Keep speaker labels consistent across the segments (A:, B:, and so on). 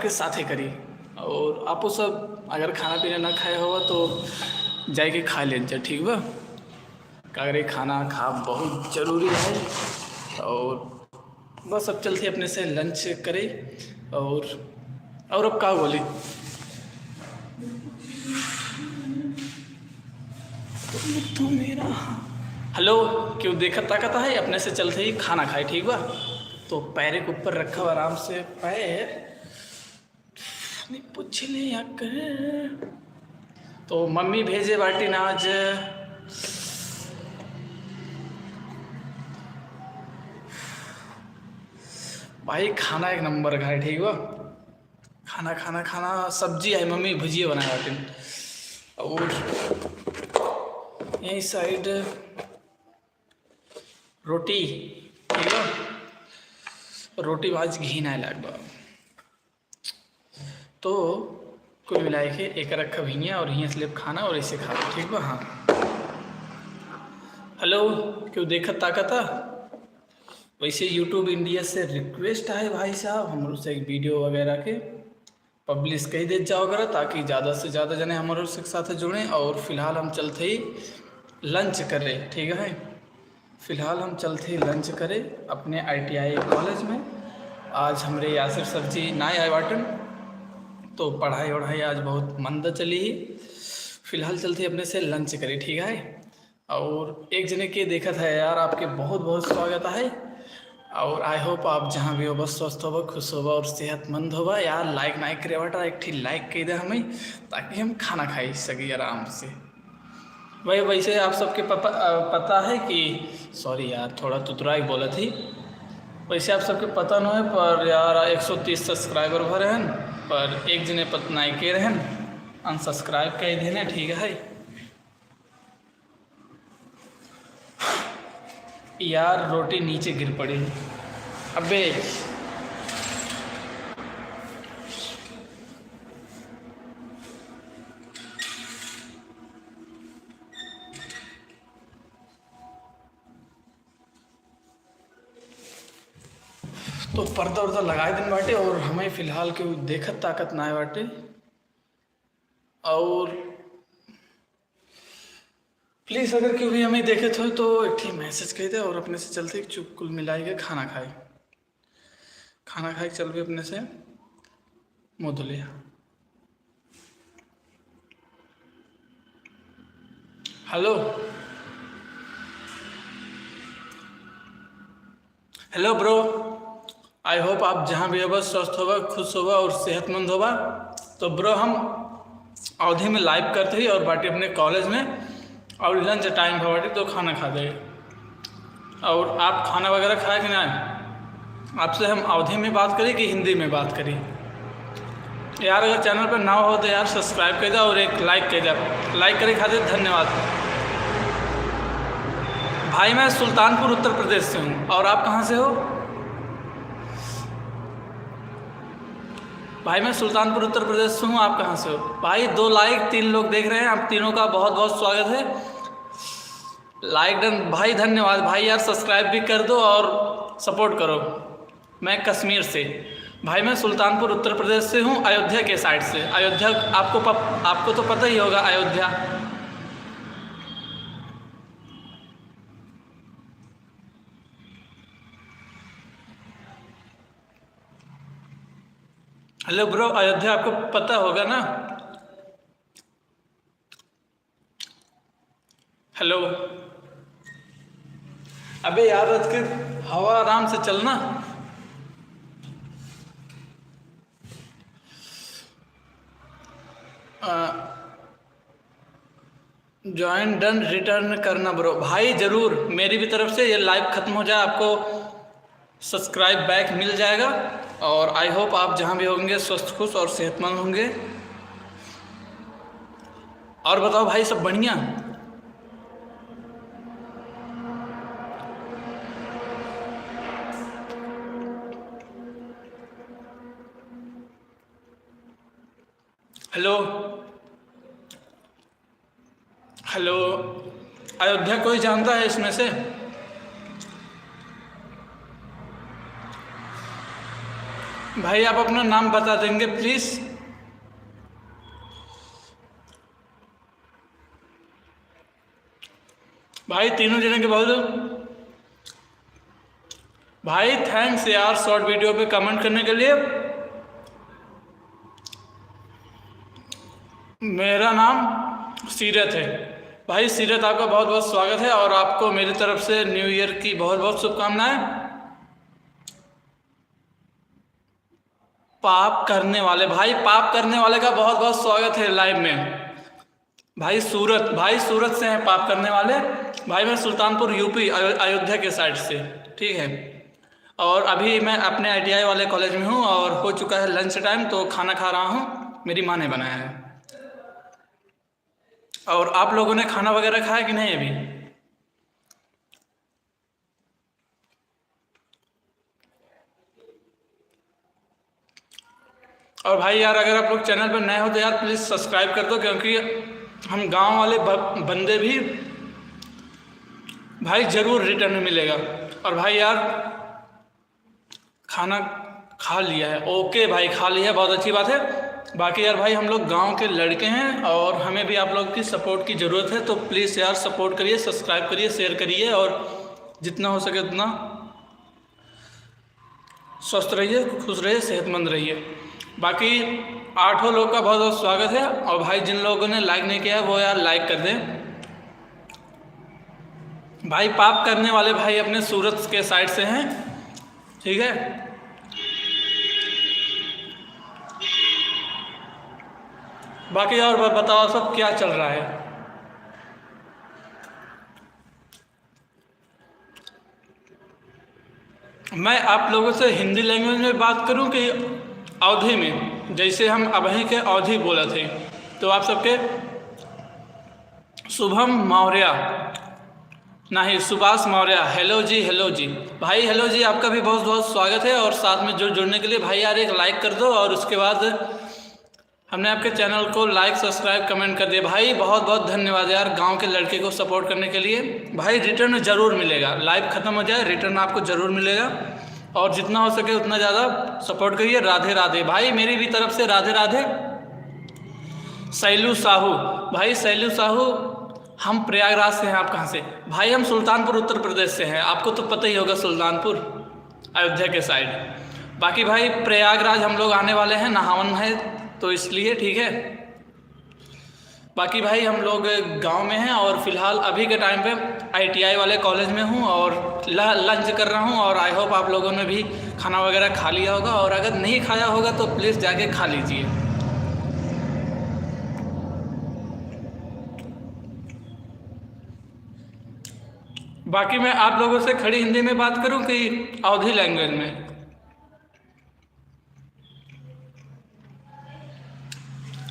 A: सबके साथे करी। और आपो सब अगर खाना पीना ना खाए हो तो जाके खा ले जा, ठीक बा। कागरे खाना खा बहुत ज़रूरी है। और बस अब चलते अपने से लंच करे। और अब का बोले, तो मेरा हेलो क्यों देखत ताकत है, अपने से चलते ही खाना खाए, ठीक बा। तो पैर के ऊपर रखा आराम से, पैर नहीं पूछ ले या कर। तो मम्मी भेजे बाटी ना आज भाई खाना एक नंबर का है, ठीक बा। खाना खाना खाना सब्जी है, मम्मी भुजिया बनाया बाटी। और यही साइड रोटी, ठीक है। रोटी भाज घी ना लग। तो कुल मिला के एक रखा भैया और यहाँ से खाना और इसे खा, ठीक बा। हाँ हेलो क्यों देखत ताकत। वैसे यूट्यूब इंडिया से रिक्वेस्ट है भाई साहब, हम लोग से एक वीडियो वगैरह के पब्लिश कही दे जाओ करा, ताकि ज़्यादा से ज़्यादा जने हमारे साथ जुड़ें। और फिलहाल हम चलते ही लंच करें, ठीक है। फ़िलहाल हम चलते ही लंच करें अपने ITI कॉलेज में। आज हमारे यासिर सर जी ना आए वाटन, तो पढ़ाई वढ़ाई आज बहुत मंद चली ही। फ़िलहाल चलते अपने से लंच करें, ठीक है। और एक जने के देखा था यार, आपके बहुत बहुत स्वागत है। और आई होप आप जहाँ भी हो बस स्वस्थ होगा, खुश होगा और सेहतमंद होगा। यार लाइक ना करे बाटा, एक ठीक लाइक कर दे हमें, ताकि हम खाना खाई सके आराम से। भाई वैसे आप सबके पता है कि, सॉरी यार थोड़ा तुतरा ही बोला थी। वैसे आप सबके पता न है पर यार 130 सब्सक्राइबर भरे हैं, पर एक जने पता नहीं के रहन अनसब्सक्राइब कर देने, ठीक है। यार रोटी नीचे गिर पड़ी, अबे तो पर्दा उर्दा लगाए दिन बाटे। और हमें फ़िलहाल के देखत ताकत ना है बाटे। और प्लीज़ अगर क्यों भी हमें देखे तो एक ठीक मैसेज कह दे और अपने से चलते चुप कुल मिलाई के खाना खाए। खाना खाए चल भी अपने से मुँह धो लिया। Hello hello bro, I hope आप जहाँ भी होगा स्वस्थ होगा, खुश होगा और सेहतमंद होगा। तो ब्रो हम अवधि में लाइव करते ही और बाटी अपने कॉलेज में, और लंच टाइम हो बाटी तो खाना खा दे। और आप खाना वगैरह खाए कि ना। आपसे हम अवधि में बात करें कि हिंदी में बात करें। यार अगर चैनल पर ना हो तो यार सब्सक्राइब कर दे और एक लाइक कर दे। लाइक करे खातिर धन्यवाद। भाई मैं सुल्तानपुर उत्तर प्रदेश से हूँ, और आप कहाँ से हो। भाई मैं सुल्तानपुर उत्तर प्रदेश से हूँ, आप कहाँ से हो। भाई 2 लाइक 3 लोग देख रहे हैं, आप तीनों का बहुत बहुत स्वागत है। लाइक डन भाई, धन्यवाद भाई। यार सब्सक्राइब भी कर दो और सपोर्ट करो। मैं कश्मीर से, भाई मैं सुल्तानपुर उत्तर प्रदेश से हूँ, अयोध्या के साइड से। अयोध्या आपको तो पता ही होगा अयोध्या। हेलो ब्रो, अयोध्या आपको पता होगा ना। हेलो अबे यार रथ के हवा आराम से चलना। ज्वाइन डन रिटर्न करना ब्रो। भाई ज़रूर, मेरी भी तरफ से ये लाइव ख़त्म हो जाए आपको सब्सक्राइब बैक मिल जाएगा। और आई होप आप जहाँ भी होंगे स्वस्थ खुश और सेहतमंद होंगे। और बताओ भाई सब बढ़िया। हेलो हेलो अयोध्या कोई जानता है इसमें से। भाई आप अपना नाम बता देंगे प्लीज। भाई तीनों जने के बहुत भाई थैंक्स यार शॉर्ट वीडियो पे कमेंट करने के लिए। मेरा नाम सीरत है। भाई सीरत आपका बहुत बहुत स्वागत है और आपको मेरी तरफ से न्यू ईयर की बहुत बहुत शुभकामनाएं। पाप करने वाले भाई, पाप करने वाले का बहुत बहुत स्वागत है लाइव में। भाई सूरत से हैं पाप करने वाले। भाई मैं सुल्तानपुर यूपी अयोध्या के साइड से, ठीक है। और अभी मैं अपने आईटीआई वाले कॉलेज में हूँ और हो चुका है लंच टाइम, तो खाना खा रहा हूँ, मेरी माँ ने बनाया है। और आप लोगों ने खाना वगैरह खाया कि नहीं अभी? और भाई यार अगर आप लोग चैनल पर नए हो तो यार प्लीज़ सब्सक्राइब कर दो, क्योंकि हम गांव वाले बंदे भी भाई ज़रूर रिटर्न में मिलेगा। और भाई यार खाना खा लिया है? ओके भाई खा लिया है, बहुत अच्छी बात है। बाकी यार भाई हम लोग गांव के लड़के हैं और हमें भी आप लोग की सपोर्ट की ज़रूरत है, तो प्लीज़ यार सपोर्ट करिए, सब्सक्राइब करिए, शेयर करिए और जितना हो सके उतना स्वस्थ रहिए, खुश रहिए, सेहतमंद रहिए। बाकी 8 लोग का बहुत बहुत स्वागत है। और भाई जिन लोगों ने लाइक नहीं किया है वो यार लाइक कर दें। भाई पाप करने वाले भाई अपने सूरत के साइड से हैं, ठीक है। बाकी और बताओ सब क्या चल रहा है? मैं आप लोगों से हिंदी लैंग्वेज में बात करूं कि अवधी में, जैसे हम अभी के अवधी बोला थे, तो आप सबके शुभम मौर्य, नहीं सुभाष मौर्य, हेलो जी भाई, हेलो जी, आपका भी बहुत बहुत स्वागत है। और साथ में जुड़ने के लिए भाई यार एक लाइक कर दो। और उसके बाद हमने आपके चैनल को लाइक सब्सक्राइब कमेंट कर दिया। भाई बहुत बहुत धन्यवाद यार गांव के लड़के को सपोर्ट करने के लिए। भाई रिटर्न ज़रूर मिलेगा, लाइव ख़त्म हो जाए रिटर्न आपको ज़रूर मिलेगा। और जितना हो सके उतना ज़्यादा सपोर्ट करिए। राधे राधे भाई, मेरी भी तरफ से राधे राधे। शैलू साहू, भाई शैलू साहू हम प्रयागराज से हैं। आप कहाँ से? भाई हम सुल्तानपुर उत्तर प्रदेश से हैं, आपको तो पता ही होगा सुल्तानपुर अयोध्या के साइड। बाकी भाई प्रयागराज हम लोग आने वाले हैं, नहावन है तो इसलिए, ठीक है। बाकी भाई हम लोग गांव में हैं और फिलहाल अभी के टाइम पे आईटीआई वाले कॉलेज में हूं और लंच कर रहा हूं। और आई होप आप लोगों ने भी खाना वगैरह खा लिया होगा, और अगर नहीं खाया होगा तो प्लीज़ जाके खा लीजिए। बाकी मैं आप लोगों से खड़ी हिंदी में बात करूं कि अवधी लैंग्वेज में?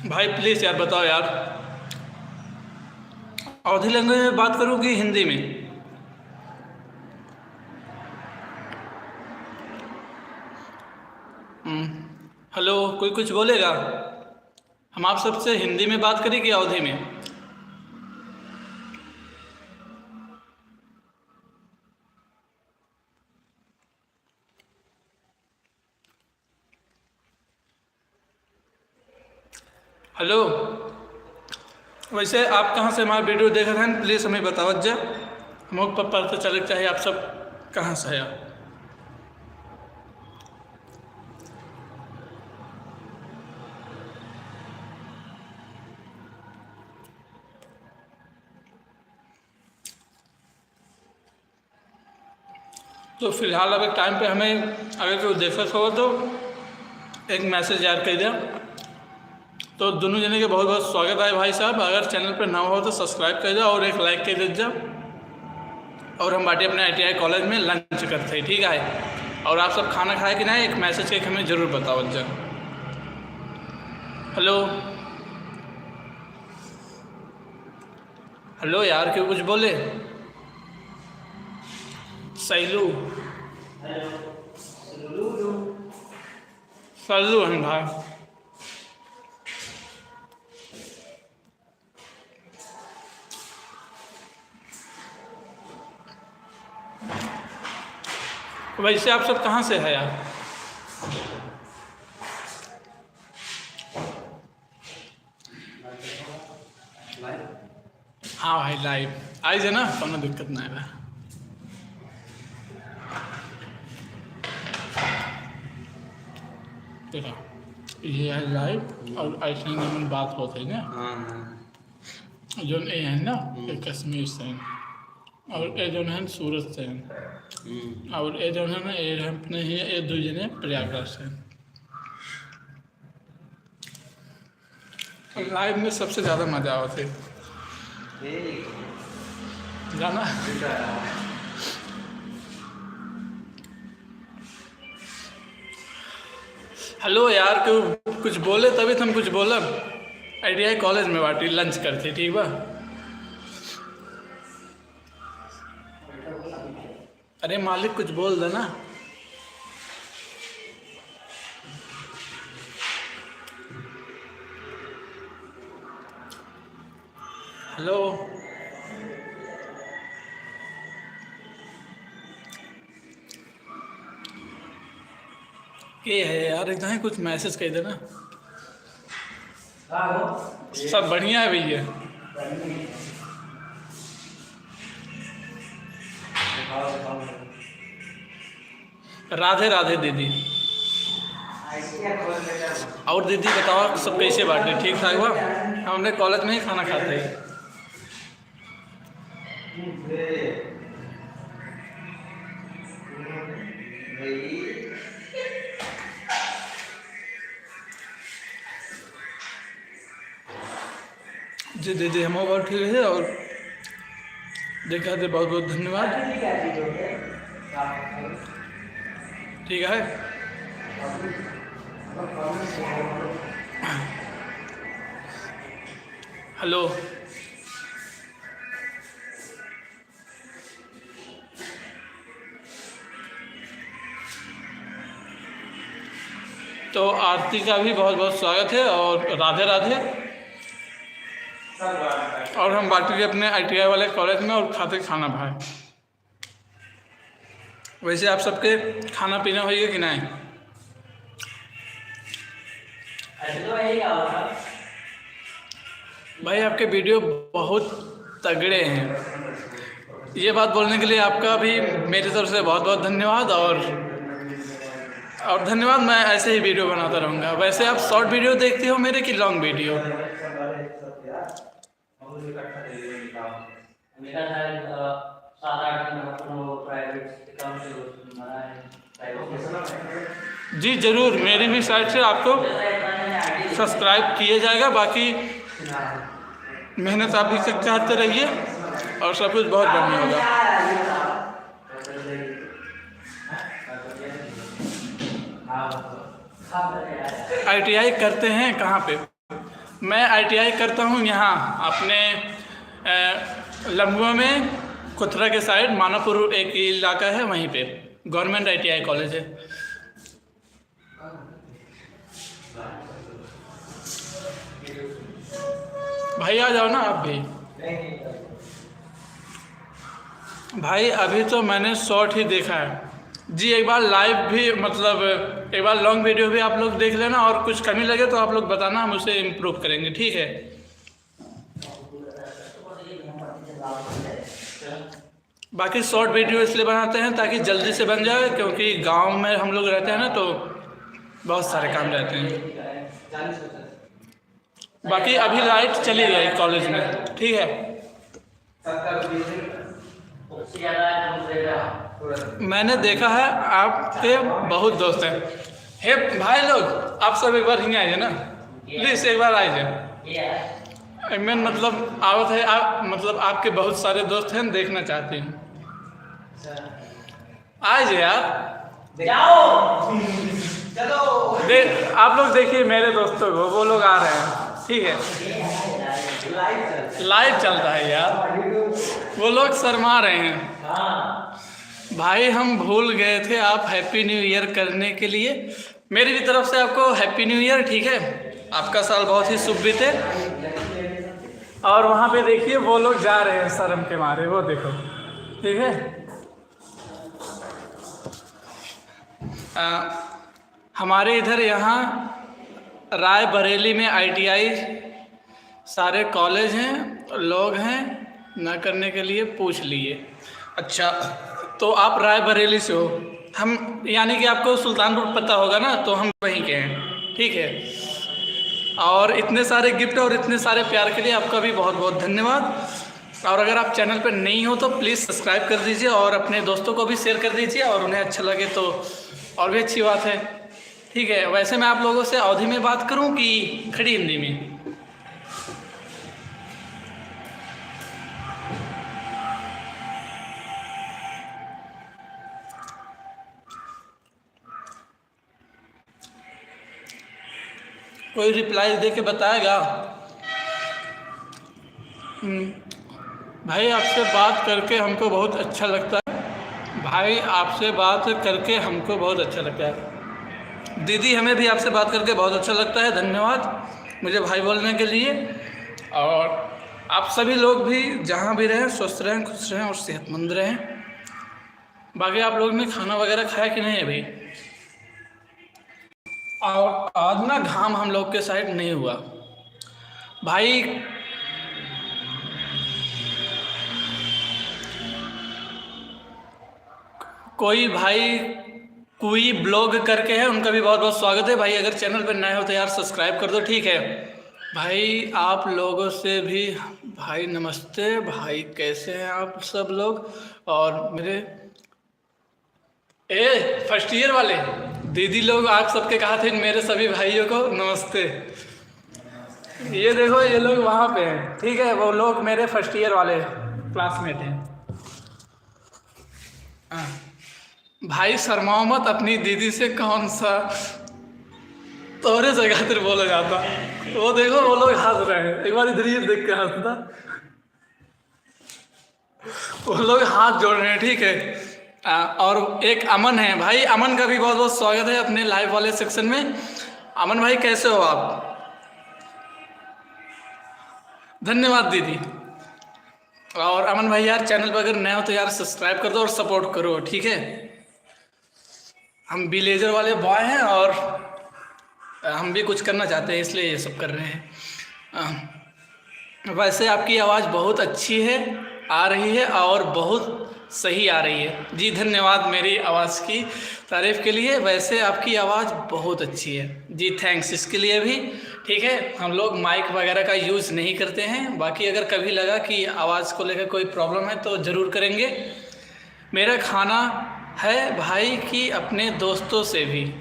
A: भाई प्लीज़ यार बताओ यार, अवधी लैंग्वेज में बात करूं कि हिंदी में? हेलो, कोई कुछ बोलेगा? हम आप सबसे हिंदी में बात करें कि अवधी में? हेलो, वैसे आप कहाँ से हमारा वीडियो देख रहे हैं प्लीज़ हमें बताओ जा, हमको पता चले चाहिए आप सब कहाँ से है। तो फिलहाल अब एक टाइम पे हमें अगर कोई देखत हो तो एक मैसेज याद कर दिया। तो दोनों जने के बहुत बहुत स्वागत है भाई साहब। अगर चैनल पर ना हो तो सब्सक्राइब कर दो और एक लाइक कर दीजिए। और हम बाटी अपने आईटीआई कॉलेज में लंच करते हैं, ठीक है। और आप सब खाना खाए कि नहीं एक मैसेज करके हमें ज़रूर बताओ जा। हेलो हेलो यार, क्यों कुछ बोले? सैलू सल्लू हैं भाई। वैसे आप सब कहाँ से है यार? हाँ भाई लाइव आई जे ना, कोनो दिक्कत ना है। देखा ये है लाइव और ऐसे ही में बात होते है ना। जो ये है ना ये कश्मीर से हैं, और ये जो है सूरत से हैं, और ये जो है ना ये अपने ही ये दो जने प्रयागराज से हैं। लाइव में सबसे ज़्यादा मजा आते जाना। हेलो यार, क्यों कुछ बोले तभी तो हम कुछ बोला। ITI कॉलेज में बाटी लंच करते ठीक बा। अरे मालिक कुछ बोल देना। हेलो ये है यार, एकदम कुछ मैसेज कह देना। सब बढ़िया है भैया। राधे राधे दीदी। और दीदी बताओ सब कैसे बांटे, ठीक ठाक बा? हम अपने कॉलेज में ही खाना खाते हैं। जी दीदी हम बहुत ठीक है, और देखा थे बहुत बहुत धन्यवाद। ठीक है। हेलो तो आरती का भी बहुत बहुत स्वागत है और राधे राधे। और हम बाटी के अपने ITI वाले कॉलेज में और खाते खाना भाई। वैसे आप सबके खाना पीना होइए कि नहीं? भाई आपके वीडियो बहुत तगड़े हैं। ये बात बोलने के लिए आपका भी मेरी तरफ से बहुत बहुत धन्यवाद। और धन्यवाद, मैं ऐसे ही वीडियो बनाता रहूँगा। वैसे आप शॉर्ट वीडियो देखते हो मेरे कि लॉन्ग वीडियो? जी ज़रूर, मेरी भी साइड से आपको सब्सक्राइब किया जाएगा। बाकी मेहनत आप भी करते रहिए और सब कुछ बहुत बढ़िया होगा। ITI करते हैं कहाँ पे? मैं ITI करता हूँ यहाँ अपने लम्बुआ में, खुतरा के साइड मानापुर एक इलाका है, वहीं पे गवर्नमेंट ITI कॉलेज है। भाई आ जाओ ना आप भी। भाई अभी तो मैंने शॉर्ट ही देखा है जी। एक बार लाइव भी मतलब एक बार लॉन्ग वीडियो भी आप लोग देख लेना, और कुछ कमी लगे तो आप लोग बताना, हम उसे इम्प्रूव करेंगे, ठीक है? बाकी शॉर्ट वीडियो इसलिए बनाते हैं ताकि जल्दी से बन जाए, क्योंकि गांव में हम लोग रहते हैं ना, तो बहुत सारे काम रहते हैं। बाकी अभी लाइट चली गई कॉलेज में, ठीक है? मैंने देखा है आपके बहुत दोस्त हैं। हे भाई लोग, आप सब एक बार हिंगे आइए ना प्लीज़, एक बार आइए। मैं मतलब आवत है आप, मतलब आपके बहुत सारे दोस्त हैं, देखना चाहती हूँ। आइए यार, चलो आप लोग देखिए मेरे दोस्तों को, वो लोग आ रहे हैं, ठीक है? लाइव चलता है यार, वो लोग शर्मा रहे हैं। भाई हम भूल गए थे, आप हैप्पी न्यू ईयर करने के लिए मेरी भी तरफ से आपको हैप्पी न्यू ईयर, ठीक है? आपका साल बहुत ही शुभ बीते। और वहाँ पे देखिए वो लोग जा रहे हैं शर्म के मारे, वो देखो, ठीक है? हमारे इधर यहाँ रायबरेली में ITI सारे कॉलेज हैं, लोग हैं, ना करने के लिए पूछ लिए। अच्छा, तो आप रायबरेली से हो, हम यानी कि आपको सुल्तानपुर पता होगा ना, तो हम वहीं के हैं, ठीक है। और इतने सारे गिफ्ट और इतने सारे प्यार के लिए आपका भी बहुत बहुत धन्यवाद। और अगर आप चैनल पर नहीं हो तो प्लीज़ सब्सक्राइब कर दीजिए और अपने दोस्तों को भी शेयर कर दीजिए, और उन्हें अच्छा लगे तो और भी अच्छी बात है, ठीक है। वैसे मैं आप लोगों से अवधी में बात करूं कि खड़ी हिंदी में? कोई रिप्लाई दे के बताएगा? भाई आपसे बात करके हमको बहुत अच्छा लगता है। भाई आपसे बात करके हमको बहुत अच्छा लगता है। दीदी हमें भी आपसे बात करके बहुत अच्छा लगता है। धन्यवाद मुझे भाई बोलने के लिए। और आप सभी लोग भी जहाँ भी रहें स्वस्थ रहें, खुश रहें और सेहतमंद रहें। बाकी आप लोग ने खाना वगैरह खाया कि नहीं अभी? और आज ना घाम हम लोग के साइड नहीं हुआ भाई। कोई भाई कोई ब्लॉग करके है, उनका भी बहुत बहुत स्वागत है भाई। अगर चैनल पर नए हो तो यार सब्सक्राइब कर दो, ठीक है भाई। आप लोगों से भी भाई नमस्ते। भाई कैसे हैं आप सब लोग? और मेरे फर्स्ट ईयर वाले दीदी लोग, आप सबके कहा थे मेरे सभी भाइयों को नमस्ते। ये देखो ये लोग वहाँ पे हैं, ठीक है, वो लोग मेरे फर्स्ट ईयर वाले क्लासमेट हैं। हाँ भाई शर्माओ मत, अपनी दीदी से कौन सा तोरे से खातिर बोला जाता। वो देखो वो लोग हंस रहे हैं, एक बार इधर ही देख के हंसता। वो लोग हाथ जोड़ रहे हैं, ठीक है। और एक अमन है भाई, अमन का भी बहुत बहुत स्वागत है अपने लाइव वाले सेक्शन में। अमन भाई कैसे हो आप? धन्यवाद दीदी। और अमन भाई यार चैनल पर अगर नए हो तो यार सब्सक्राइब कर दो और सपोर्ट करो, ठीक है। हम विलेजर वाले बॉय हैं और हम भी कुछ करना चाहते हैं, इसलिए ये सब कर रहे हैं। वैसे आपकी आवाज़ बहुत अच्छी है, आ रही है और बहुत सही आ रही है जी। धन्यवाद मेरी आवाज़ की तारीफ़ के लिए। वैसे आपकी आवाज़ बहुत अच्छी है जी, थैंक्स इसके लिए भी, ठीक है। हम लोग माइक वगैरह का यूज़ नहीं करते हैं। बाकी अगर कभी लगा कि आवाज़ को लेकर कोई प्रॉब्लम है तो ज़रूर करेंगे। मेरा खाना है भाई कि अपने दोस्तों से भी,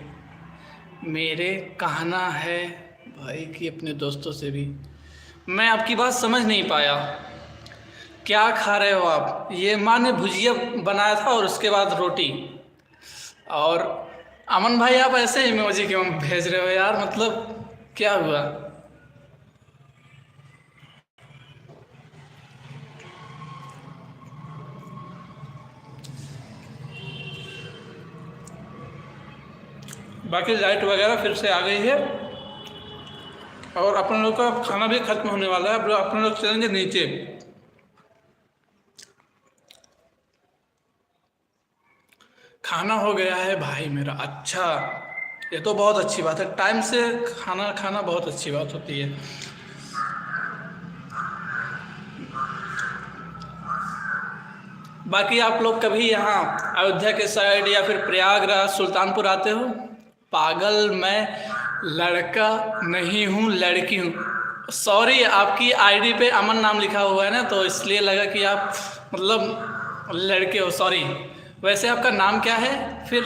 A: मेरे कहना है भाई कि अपने दोस्तों से भी। मैं आपकी बात समझ नहीं पाया, क्या खा रहे हो आप? ये माँ ने भुजिया बनाया था और उसके बाद रोटी। और अमन भाई आप ऐसे इमोजी क्यों भेज रहे हो यार, मतलब क्या हुआ? बाकी लाइट वगैरह फिर से आ गई है और अपन लोग का खाना भी खत्म होने वाला है। अब अपन लोग चलेंगे नीचे। खाना हो गया है भाई मेरा। अच्छा, ये तो बहुत अच्छी बात है, टाइम से खाना खाना बहुत अच्छी बात होती है। बाकी आप लोग कभी यहाँ अयोध्या के साइड या फिर प्रयागराज सुल्तानपुर आते हो? पागल, मैं लड़का नहीं हूँ, लड़की हूँ। सॉरी, आपकी आईडी पे अमन नाम लिखा हुआ है ना, तो इसलिए लगा कि आप मतलब लड़के हो, सॉरी। वैसे आपका नाम क्या है फिर?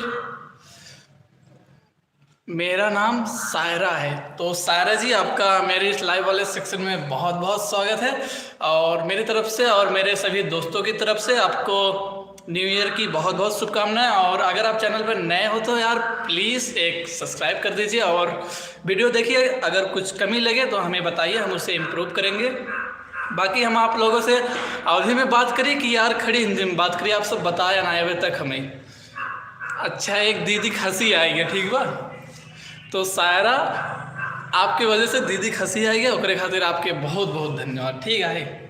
A: मेरा नाम सायरा है। तो सायरा जी आपका मेरे इस लाइव वाले सेक्शन में बहुत बहुत स्वागत है। और मेरी तरफ से और मेरे सभी दोस्तों की तरफ से आपको न्यू ईयर की बहुत बहुत शुभकामनाएं। और अगर आप चैनल पर नए हो तो यार प्लीज़ एक सब्सक्राइब कर दीजिए और वीडियो देखिए। अगर कुछ कमी लगे तो हमें बताइए, हम उसे इम्प्रूव करेंगे। बाकी हम आप लोगों से अवधि में बात करिए कि यार खड़ी हिंदी में बात करिए, आप सब बताया ना अभी तक हमें। अच्छा, एक दीदी हंसी आएगी, ठीक बा? तो सायरा आपके वजह से दीदी खसी आएगी, ओकरे खातिर आपके बहुत बहुत धन्यवाद, ठीक है।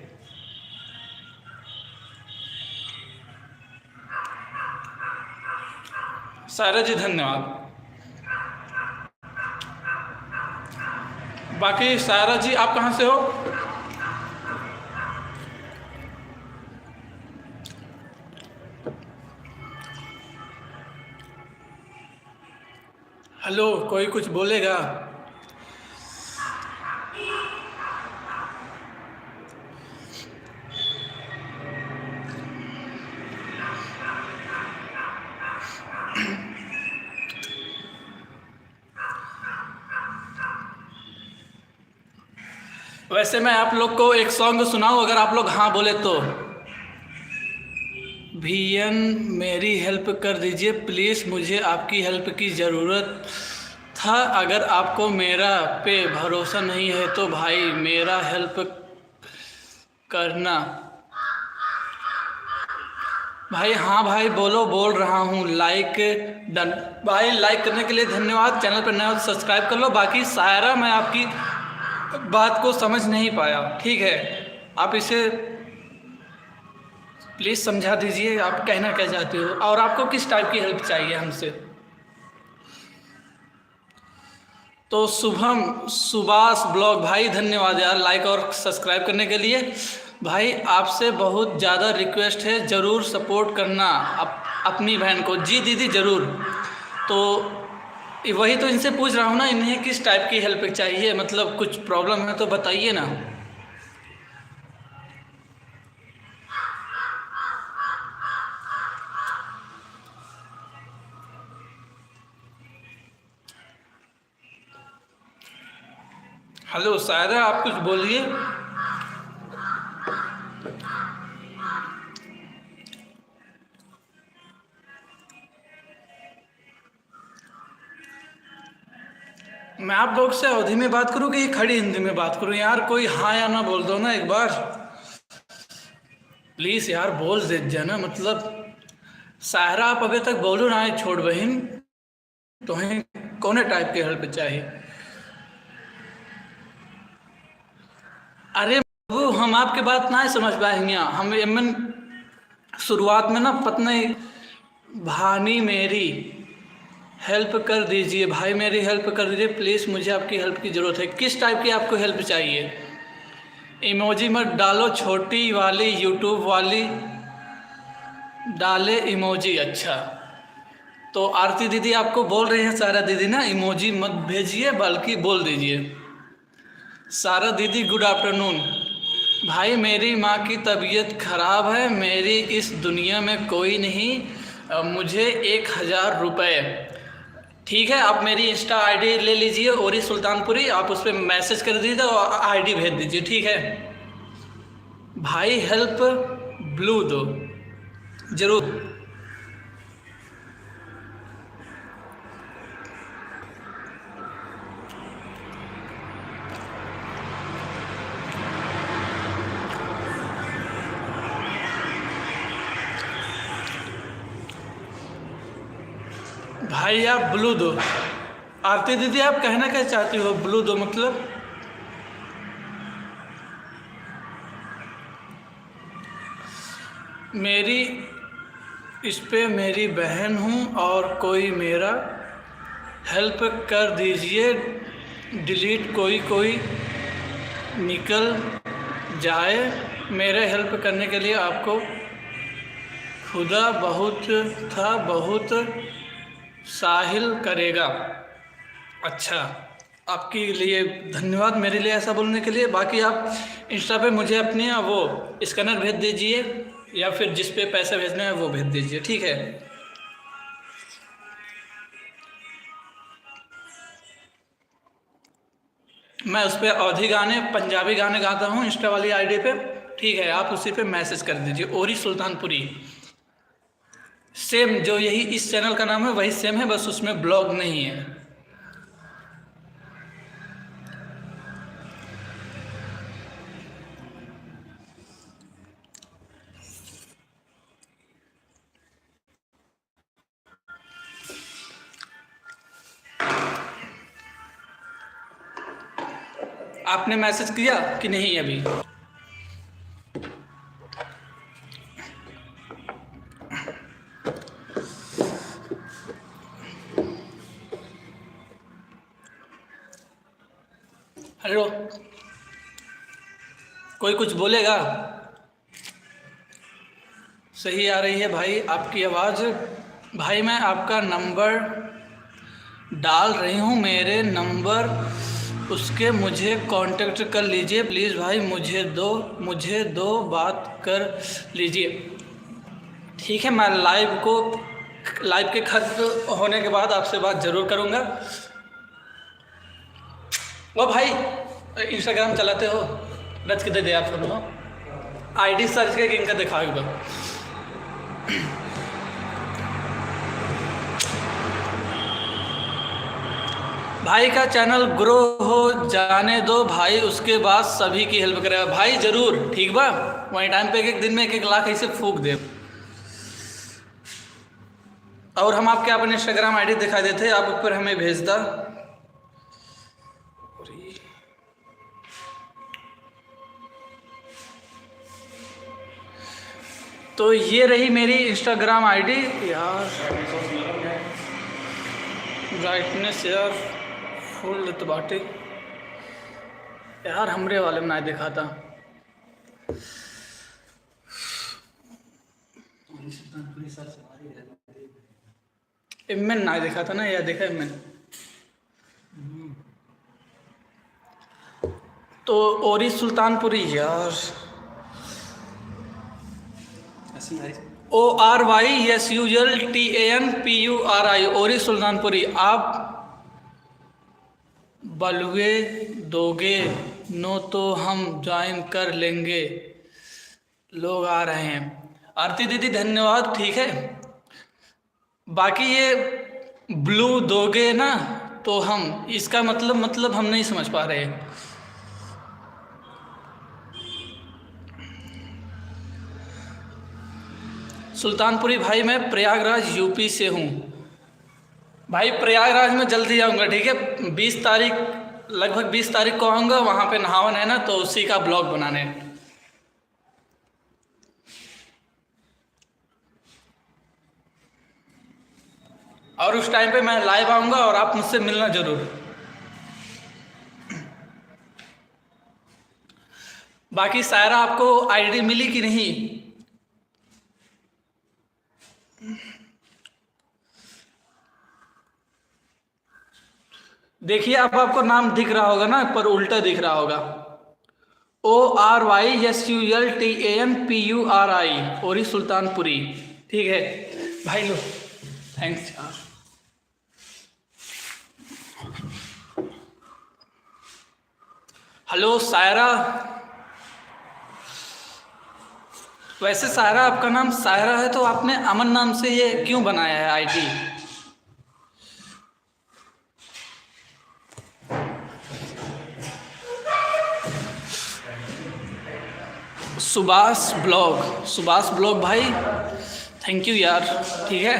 A: सायरा जी धन्यवाद। बाकी सायरा जी आप कहाँ से हो? हेलो, कोई कुछ बोलेगा? वैसे मैं आप लोग को एक सॉन्ग सुनाऊं, अगर आप लोग हाँ बोले तो। भीयन, मेरी हेल्प कर दीजिए प्लीज़, मुझे आपकी हेल्प की ज़रूरत था। अगर आपको मेरा पे भरोसा नहीं है तो भाई मेरा हेल्प करना। भाई हाँ भाई बोलो, बोल रहा हूँ। लाइक डन भाई, लाइक करने के लिए धन्यवाद। चैनल पर नया हो तो सब्सक्राइब कर लो। बाकी सायरा, मैं आपकी बात को समझ नहीं पाया, ठीक है? आप इसे प्लीज़ समझा दीजिए, आप कहना क्या चाहते हो और आपको किस टाइप की हेल्प चाहिए हमसे। तो शुभम सुभाष ब्लॉग, भाई धन्यवाद यार लाइक और सब्सक्राइब करने के लिए। भाई आपसे बहुत ज़्यादा रिक्वेस्ट है, ज़रूर सपोर्ट करना अपनी बहन को। जी दीदी ज़रूर। तो वही तो इनसे पूछ रहा हूँ ना, इन्हें किस टाइप की हेल्प चाहिए, मतलब कुछ प्रॉब्लम है तो बताइए ना। हेलो सायरा, आप कुछ बोलिए। मैं आप लोग से अवधि में बात करूँ कि खड़ी हिंदी में बात करूँ यार? कोई हाँ या ना बोल दो ना एक बार, प्लीज़ यार बोल दीजिए ना। मतलब सायरा, आप अभी तक बोलो ना है छोड़ बहन, तुम्हें कौन टाइप की हेल्प चाहिए? अरे वो हम आपके बात ना समझ पाएंगे। हम एमन शुरुआत में ना पत्नी भानी, मेरी हेल्प कर दीजिए भाई, मेरी हेल्प कर दीजिए प्लीज़, मुझे आपकी हेल्प की ज़रूरत है। किस टाइप की आपको हेल्प चाहिए? इमोजी मत डालो, छोटी वाली यूट्यूब वाली डाले इमोजी। अच्छा, तो आरती दीदी आपको बोल रही हैं सारा दीदी ना, इमोजी मत भेजिए बल्कि बोल दीजिए। सारा दीदी गुड आफ्टरनून। भाई मेरी माँ की तबीयत खराब है, मेरी इस दुनिया में कोई नहीं, मुझे 1,000 रुपये। ठीक है, आप मेरी इंस्टा आईडी ले लीजिए, ओरी सुल्तानपुरी, आप उस पर मैसेज कर दीजिए और आईडी भेज दीजिए, ठीक है? भाई हेल्प ब्लू दो जरूर। भाई आप ब्लू दो। आरती दीदी आप कहना क्या चाहती हो ब्लू दो मतलब? मेरी इस पे मेरी बहन हूँ और कोई मेरा हेल्प कर दीजिए, डिलीट कोई कोई निकल जाए। मेरे हेल्प करने के लिए आपको खुदा बहुत था, बहुत साहिल करेगा। अच्छा, आपके लिए धन्यवाद मेरे लिए ऐसा बोलने के लिए। बाकी आप इंस्टा पे मुझे अपने वो स्कैनर भेज दीजिए या फिर जिस पे पैसे भेजने हैं वो भेज दीजिए, ठीक है? मैं उस पर अवधी गाने, पंजाबी गाने गाता हूँ इंस्टा वाली आईडी पे, ठीक है? आप उसी पे मैसेज कर दीजिए, ओरी सुल्तानपुरी। सेम जो यही इस चैनल का नाम है वही सेम है, बस उसमें ब्लॉग नहीं है। आपने मैसेज किया कि नहीं अभी? हेलो, कोई कुछ बोलेगा? सही आ रही है भाई आपकी आवाज़। भाई मैं आपका नंबर डाल रही हूँ मेरे नंबर, उसके मुझे कांटेक्ट कर लीजिए प्लीज़ भाई, मुझे दो बात कर लीजिए। ठीक है, मैं लाइव के खत्म होने के बाद आपसे बात ज़रूर करूँगा। वो भाई इंस्टाग्राम चलाते हो? रच के दे दे आप सब आईडी सर्च करके इनका दिखा एक बार। भाई का चैनल ग्रो हो जाने दो भाई, उसके बाद सभी की हेल्प करेगा भाई ज़रूर। ठीक बा, वहीं टाइम पे एक दिन में 1-1 लाख ऐसे फूक दे। और हम आपके अपने इंस्टाग्राम आईडी दिखा देते, आप ऊपर हमें भेज दा। तो ये रही मेरी इंस्टाग्राम आईडी यार। ब्राइटनेस यार फुल तो बाटे यार, हमरे वाले में ना देखा था। इमेन ना देखा था ना, या देखा इमेन। तो ओरी सुल्तानपुरी यार, ORYSULTANPURI ओरी सुल्तानपुरी। आप बलुए दोगे नो तो हम ज्वाइन कर लेंगे, लोग आ रहे हैं। आरती दीदी धन्यवाद। ठीक है, बाकी ये ब्लू दोगे ना तो हम, इसका मतलब हम नहीं समझ पा रहे। सुल्तानपुरी भाई मैं प्रयागराज यूपी से हूँ। भाई प्रयागराज में जल्दी आऊँगा, ठीक है। 20 तारीख, लगभग 20 तारीख को आऊँगा। वहाँ पे नहावन है ना, तो उसी का ब्लॉग बनाने। और उस टाइम पे मैं लाइव आऊँगा और आप मुझसे मिलना ज़रूर। बाकी सायरा आपको आईडी मिली कि नहीं? देखिए अब आपको नाम दिख रहा होगा ना, पर उल्टा दिख रहा होगा। ORYSULTANPURI ओरी सुल्तानपुरी। ठीक है भाई, लो थैंक्स यार। हेलो सायरा। वैसे सायरा आपका नाम सायरा है, तो आपने अमन नाम से ये क्यों बनाया है आईडी? सुभाष ब्लॉग भाई, थैंक यू यार। ठीक है,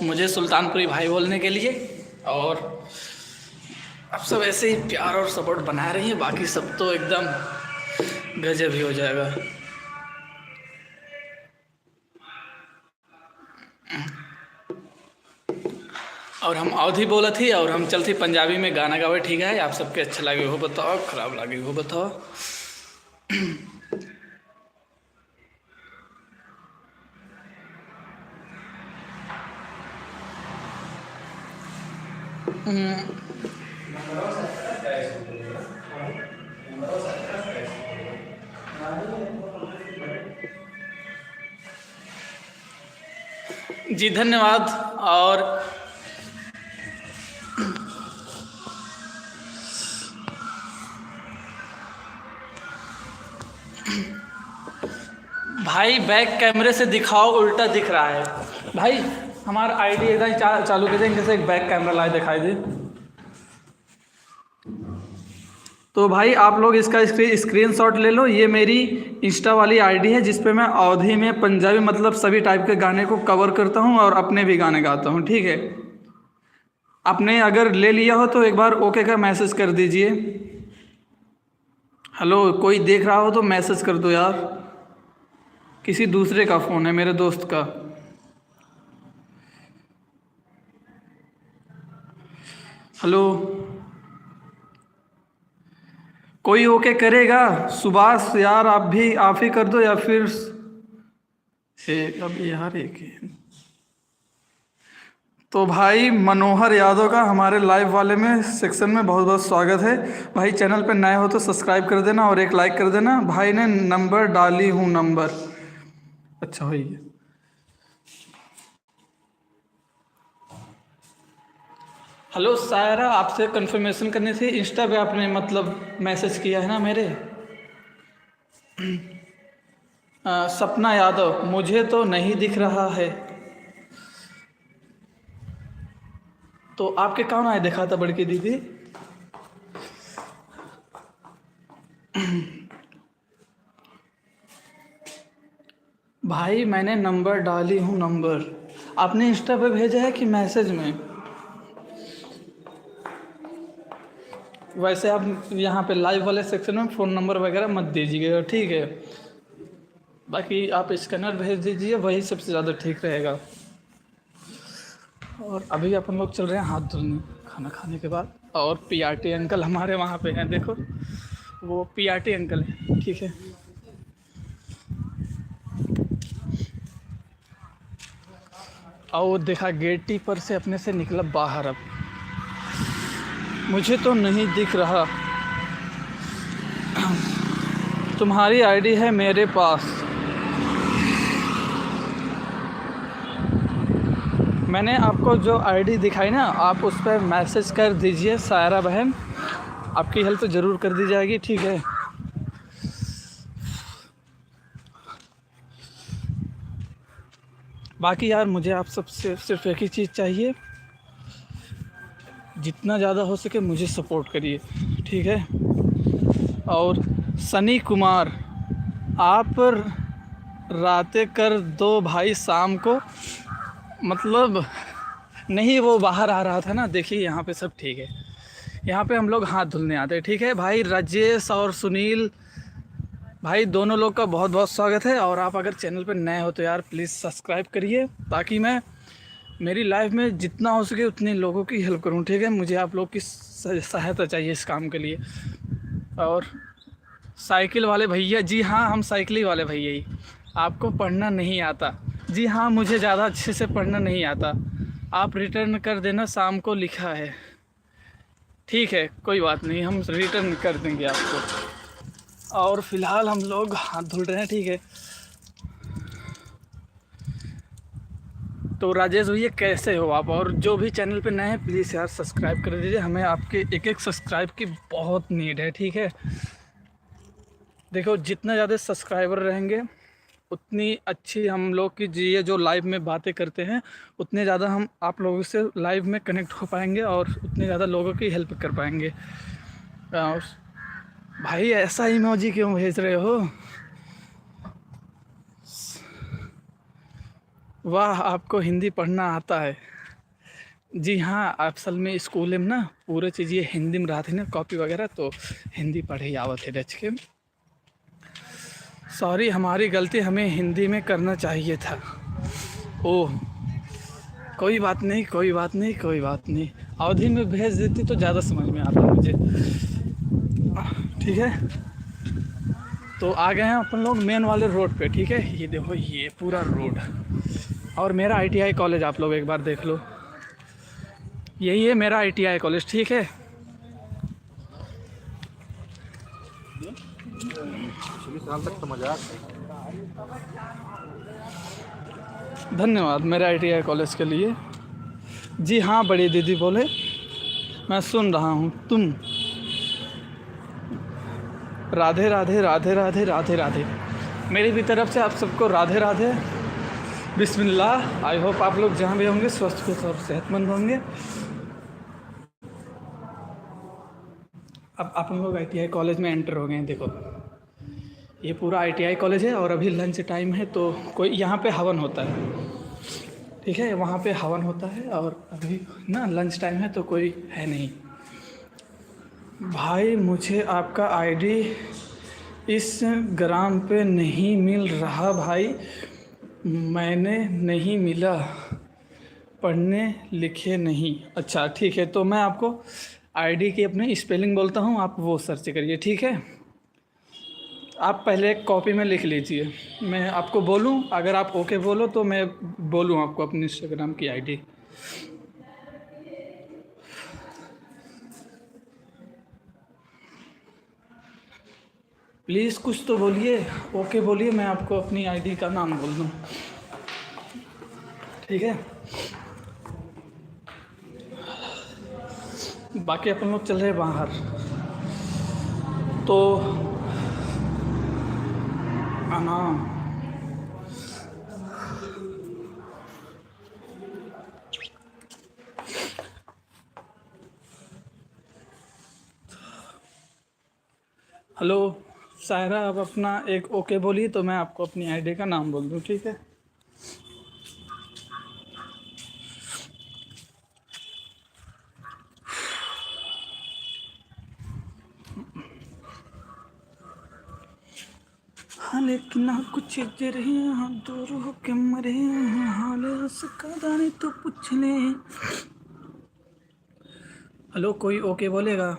A: मुझे सुल्तानपुरी भाई बोलने के लिए। और आप सब ऐसे ही प्यार और सपोर्ट बनाए रहिए, बाकी सब तो एकदम गजब ही हो जाएगा। और हम अवधि बोला थी, और हम चलती पंजाबी में गाना गावे। ठीक है, आप सबके अच्छा लगे हो बताओ, खराब लगे हो बताओ। जी धन्यवाद। और भाई बैक कैमरे से दिखाओ, उल्टा दिख रहा है। भाई हमारा आईडी एकदम चालू कर देंगे, जैसे एक बैक कैमरा लाए दिखाई दे। तो भाई आप लोग इसका स्क्रीनशॉट ले लो। ये मेरी इंस्टा वाली आईडी है, जिस पे मैं अवधि में पंजाबी मतलब सभी टाइप के गाने को कवर करता हूँ और अपने भी गाने गाता हूँ। ठीक है, आपने अगर ले लिया हो तो एक बार ओके का मैसेज कर दीजिए। हेलो, कोई देख रहा हो तो मैसेज कर दो यार। किसी दूसरे का फ़ोन है, मेरे दोस्त का। हेलो, कोई ओके करेगा? सुभाष यार आप ही कर दो, या फिर अब यार एक तो भाई मनोहर यादव का हमारे लाइव वाले में सेक्शन में बहुत बहुत स्वागत है। भाई चैनल पे नए हो तो सब्सक्राइब कर देना और एक लाइक कर देना। भाई ने नंबर डाली हूँ नंबर। अच्छा भाई, हेलो सायरा, आपसे कंफर्मेशन करनी थी। इंस्टा पे आपने मतलब मैसेज किया है ना मेरे। सपना यादव, मुझे तो नहीं दिख रहा है। तो आपके कौन आए देखा था बड़की दीदी? भाई मैंने नंबर डाली हूँ नंबर। आपने इंस्टा पे भेजा है कि मैसेज में? वैसे आप यहाँ पे लाइव वाले सेक्शन में फ़ोन नंबर वगैरह मत दीजिएगा, ठीक है? बाकी आप स्कैनर भेज दीजिए, वही सबसे ज़्यादा ठीक रहेगा। और अभी अपन लोग चल रहे हैं हाथ धोने खाना खाने के बाद। और पीआरटी अंकल हमारे वहाँ पे हैं, देखो वो पीआरटी अंकल हैं, ठीक है? और वो देखा गेट पर से अपने से निकला बाहर। अब मुझे तो नहीं दिख रहा। तुम्हारी आईडी है मेरे पास, मैंने आपको जो आईडी दिखाई ना, आप उस पर मैसेज कर दीजिए सायरा बहन, आपकी हेल्प ज़रूर कर दी जाएगी, ठीक है? बाकी यार मुझे आप सबसे सिर्फ एक ही चीज़ चाहिए, जितना ज़्यादा हो सके मुझे सपोर्ट करिए, ठीक है? और सनी कुमार, आप रातें कर दो भाई शाम को, मतलब नहीं, वो बाहर आ रहा था ना। देखिए यहाँ पे सब ठीक है, यहाँ पे हम लोग हाथ धुलने आते हैं, ठीक है भाई? राजेश और सुनील भाई दोनों लोग का बहुत बहुत स्वागत है। और आप अगर चैनल पर नए हो तो यार प्लीज़ सब्सक्राइब करिए, ताकि मैं मेरी लाइफ में जितना हो सके उतने लोगों की हेल्प करूँ, ठीक है? मुझे आप लोग की सहायता चाहिए इस काम के लिए। और साइकिल वाले भैया, जी हाँ, हम साइकिल वाले भैया ही। आपको पढ़ना नहीं आता? जी हाँ, मुझे ज़्यादा अच्छे से पढ़ना नहीं आता। आप रिटर्न कर देना, शाम को लिखा है, ठीक है? कोई बात नहीं, हम रिटर्न कर देंगे आपको। और फिलहाल हम लोग हाथ धुल रहे हैं, ठीक है? तो राजेश भैया कैसे हो आप? और जो भी चैनल पे नए हैं प्लीज़ यार सब्सक्राइब कर दीजिए, हमें आपके एक एक सब्सक्राइब की बहुत नीड है, ठीक है? देखो जितना ज़्यादा सब्सक्राइबर रहेंगे उतनी अच्छी हम लोग की ये जो लाइव में बातें करते हैं, उतने ज़्यादा हम आप लोगों से लाइव में कनेक्ट हो पाएंगे और उतने ज़्यादा लोगों की हेल्प कर पाएंगे। और भाई ऐसा इमोजी क्यों भेज रहे हो? वाह, आपको हिंदी पढ़ना आता है? जी हाँ, असल में स्कूल में ना पूरे चीज़ ये हिंदी में रहती ना, कॉपी वगैरह, तो हिंदी पढ़े आवत है रच के। सॉरी, हमारी गलती, हमें हिंदी में करना चाहिए था। ओह, कोई बात नहीं, कोई बात नहीं, कोई बात नहीं। अवधि में भेज देती तो ज़्यादा समझ में आता मुझे, ठीक है? तो आ गए हैं अपन लोग मेन वाले रोड पे, ठीक है? ये देखो ये पूरा रोड, और मेरा आईटीआई कॉलेज आप लोग एक बार देख लो, यही है मेरा आईटीआई कॉलेज, ठीक है? साल तक तो मजाक। धन्यवाद मेरे आईटीआई कॉलेज के लिए। जी हाँ बड़ी दीदी बोले, मैं सुन रहा हूँ। तुम राधे राधे राधे राधे राधे राधे, मेरी भी तरफ से आप सबको राधे राधे, बिस्मिल्लाह। आई होप आप लोग जहाँ भी होंगे स्वस्थ खुश और सेहतमंद होंगे। अब अपन लोग आईटीआई कॉलेज में एंटर हो गए हैं। देखो ये पूरा आईटीआई कॉलेज है और अभी लंच टाइम है, तो कोई यहाँ पे हवन होता है, ठीक है? वहाँ पे हवन होता है और अभी ना लंच टाइम है तो कोई है नहीं। भाई मुझे आपका आईडी इस ग्राम पे नहीं मिल रहा भाई, मैंने नहीं मिला, पढ़ने लिखे नहीं। अच्छा ठीक है, तो मैं आपको आईडी की अपनी स्पेलिंग बोलता हूँ, आप वो सर्च करिए, ठीक है? आप पहले एक कॉपी में लिख लीजिए, मैं आपको बोलूँ, अगर आप ओके बोलो तो मैं बोलूँ आपको अपनी इंस्टाग्राम की आईडी। प्लीज़ कुछ तो बोलिए। ओके बोलिए, मैं आपको अपनी आईडी का नाम बोल दूँ, ठीक है। बाकी अपन लोग चल रहे हैं बाहर, तो आना। हेलो सायरा, आप अपना एक ओके बोलिए तो मैं आपको अपनी आईडी का नाम बोल दूँ, ठीक है। हाँ लेकिन ना कुछ देर हाँ दूर हो के मरे हाल उसका दानी तो पूछ ले। हेलो, कोई ओके बोलेगा?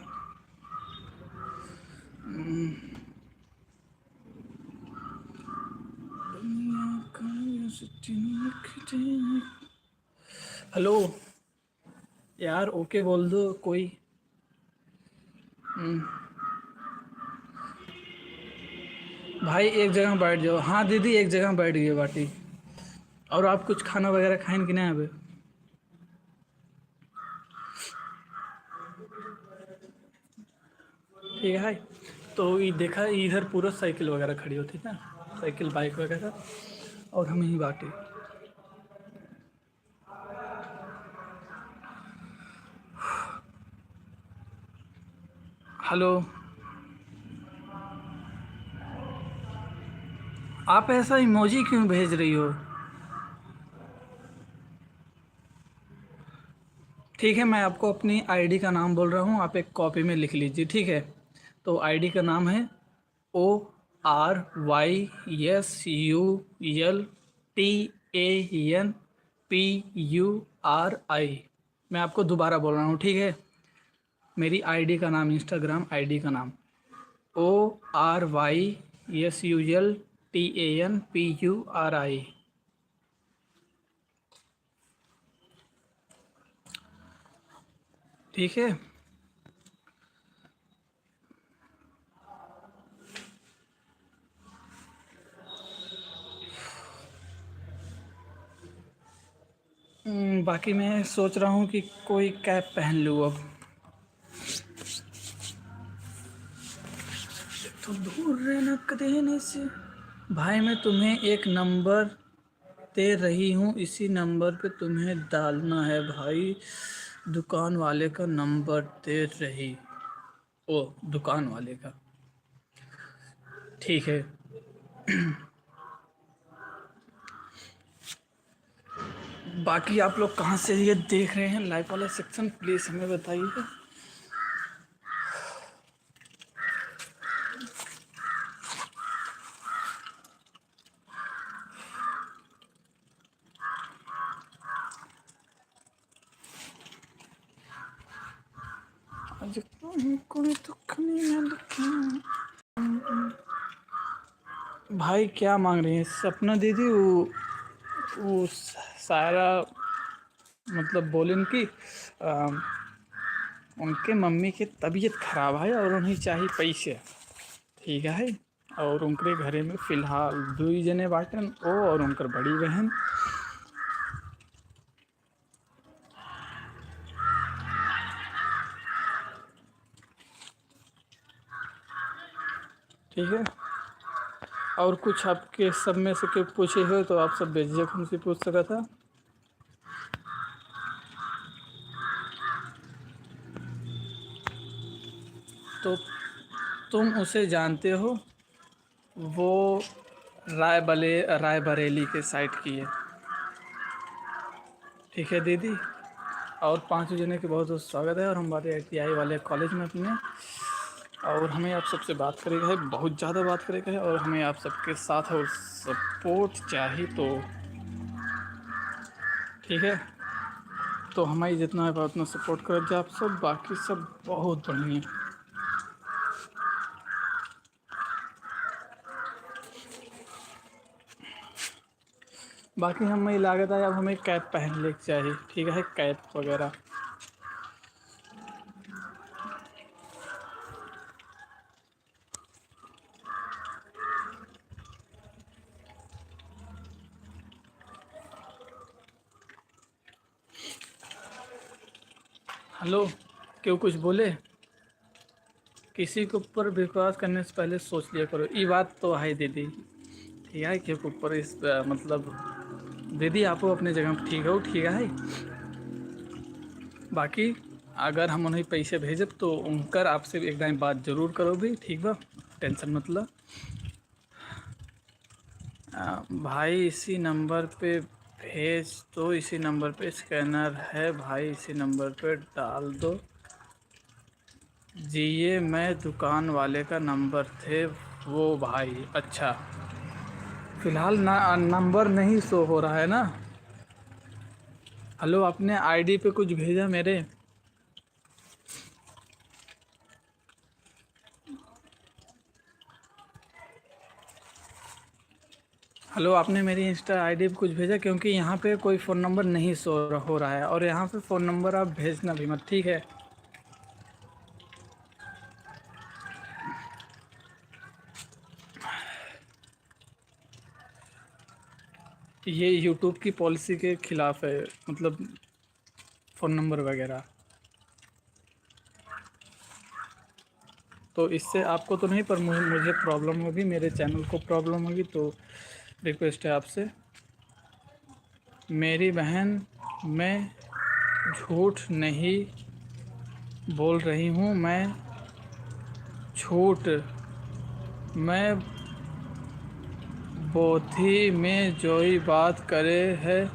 A: हेलो यार, ओके बोल दो कोई। भाई एक जगह बैठ जाओ। हाँ दीदी, एक जगह बैठ गई बाटी। और आप कुछ खाना वगैरह खाएं कि नहीं अभी? ठीक है भाई। तो ये देखा, इधर पूरा साइकिल वगैरह खड़ी होती है ना, साइकिल बाइक वगैरह, और हम यहीं बाटी। हेलो, आप ऐसा इमोजी क्यों भेज रही हो? ठीक है, मैं आपको अपनी आईडी का नाम बोल रहा हूँ, आप एक कॉपी में लिख लीजिए, ठीक है। तो आईडी का नाम है ORYSULTANPURI। मैं आपको दोबारा बोल रहा हूँ, ठीक है। मेरी आईडी का नाम, इंस्टाग्राम आईडी का नाम ORYSULTANPURI। ठीक है। बाकी मैं सोच रहा हूँ कि कोई कैप पहन लूँ अब। तो दूर रहना देने से। भाई मैं तुम्हें एक नंबर दे रही हूँ, इसी नंबर पे तुम्हें डालना है भाई। दुकान वाले का नंबर दे रही। ओ, दुकान वाले का, ठीक है। बाकी आप लोग कहाँ से ये देख रहे हैं लाइव वाला सेक्शन, प्लीज़ हमें बताइए। आज कोई दुख नहीं मैं दुखी। भाई क्या मांग रही हैं सपना दीदी? वो सारा मतलब बोलन कि उनके मम्मी की तबीयत खराब है और उन्हें चाहिए पैसे, ठीक है। और उनके घरे में फ़िलहाल 2 जने बाटन, ओ और उनकर बड़ी बहन। ठीक है। और कुछ आपके सब में से कोई पूछे हो तो आप सब बेझिझक हमसे पूछ सका था। तो तुम उसे जानते हो, वो रायबरेली के साइड की है, ठीक है दीदी। और 5 जने के बहुत बहुत स्वागत है। और हमारे ITI वाले कॉलेज में अपने, और हमें आप सबसे बात करेगा है, बहुत ज़्यादा बात करेगा है, और हमें आप सबके साथ और सपोर्ट चाहिए, तो ठीक है। तो हमारी जितना है उतना सपोर्ट कर जाए आप सब, बाकी सब बहुत बढ़िया। बाकी हमें लागत है अब हमें कैप पहन ले चाहिए, ठीक है, कैप वगैरह। हेलो, क्यों कुछ बोले? किसी के ऊपर विश्वास करने से पहले सोच लिया करो, ये बात तो है दीदी। ठीक है, क्यों के ऊपर इस मतलब दीदी आप अपने जगह पे ठीक हो, ठीक है। बाकी अगर हम उन्हें पैसे भेजब तो उनकर आपसे एक टाइम बात ज़रूर करो भी, ठीक बा, टेंशन मतलब। भाई इसी नंबर पे भेज दो, इसी नंबर पे स्कैनर है भाई, इसी नंबर पे डाल दो। जी ये मैं दुकान वाले का नंबर थे वो भाई। अच्छा, फ़िलहाल ना नंबर नहीं शो हो रहा है ना। हेलो, आपने आईडी पे कुछ भेजा मेरे? हेलो, आपने मेरी इंस्टा आईडी पे कुछ भेजा? क्योंकि यहाँ पे कोई फ़ोन नंबर नहीं शो हो रहा है, और यहाँ पे फ़ोन नंबर आप भेजना भी मत, ठीक है। ये यूट्यूब की पॉलिसी के ख़िलाफ़ है, मतलब फ़ोन नंबर वगैरह। तो इससे आपको तो नहीं, पर मुझे प्रॉब्लम होगी, मेरे चैनल को प्रॉब्लम होगी, तो रिक्वेस्ट है आपसे। मेरी बहन, मैं झूठ नहीं बोल रही हूँ, झूठ मैं बोधी में जोई बात करे है,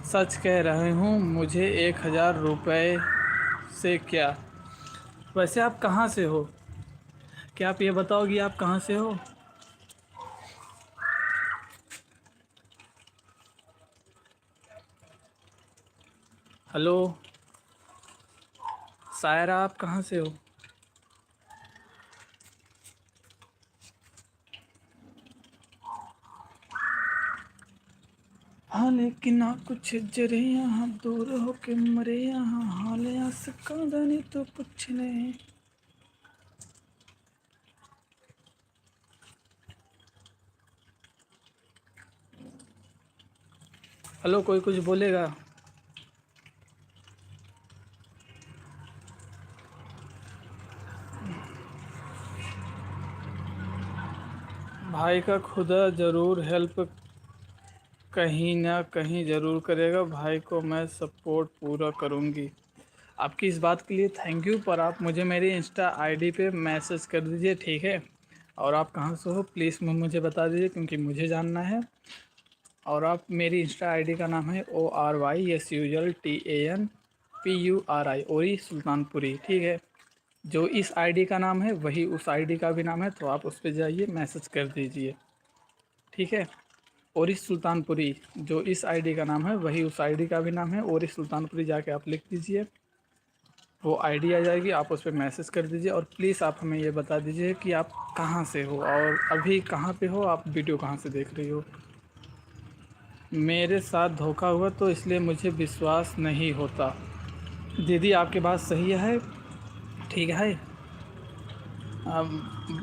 A: सच कह रही हूँ। मुझे 1000 रुपये से क्या? वैसे आप कहाँ से हो? क्या आप ये बताओगी आप कहाँ से हो? हेलो सायरा, आप कहाँ से हो? हाँ लेकिन ना कुछ जरे यहाँ दूर हो के मरे, यहाँ हाल आसकानी तो कुछ नहीं। हेलो, कोई कुछ बोलेगा? भाई का खुदा ज़रूर हेल्प कहीं ना कहीं ज़रूर करेगा, भाई को मैं सपोर्ट पूरा करूँगी। आपकी इस बात के लिए थैंक यू, पर आप मुझे मेरी इंस्टा आईडी पे मैसेज कर दीजिए, ठीक है। और आप कहाँ से हो प्लीज़ मुझे बता दीजिए, क्योंकि मुझे जानना है। और आप, मेरी इंस्टा आईडी का नाम है ORYSULTANPURI, ओरी सुल्तानपुरी, ठीक है। जो इस आईडी का नाम है वही उस आईडी का भी नाम है, तो आप उस पर जाइए, मैसेज कर दीजिए, ठीक है। ओरी सुल्तानपुरी, जो इस आईडी का नाम है वही उस आईडी का भी नाम है, ओरी सुल्तानपुरी, जाके आप लिख दीजिए, वो आईडी आ जाएगी, आप उस पर मैसेज कर दीजिए। और प्लीज़ आप हमें ये बता दीजिए कि आप कहाँ से हो और अभी कहाँ पे हो, आप वीडियो कहाँ से देख रही हो। मेरे साथ धोखा हुआ तो इसलिए मुझे विश्वास नहीं होता। दीदी आपकी बात सही है, ठीक है।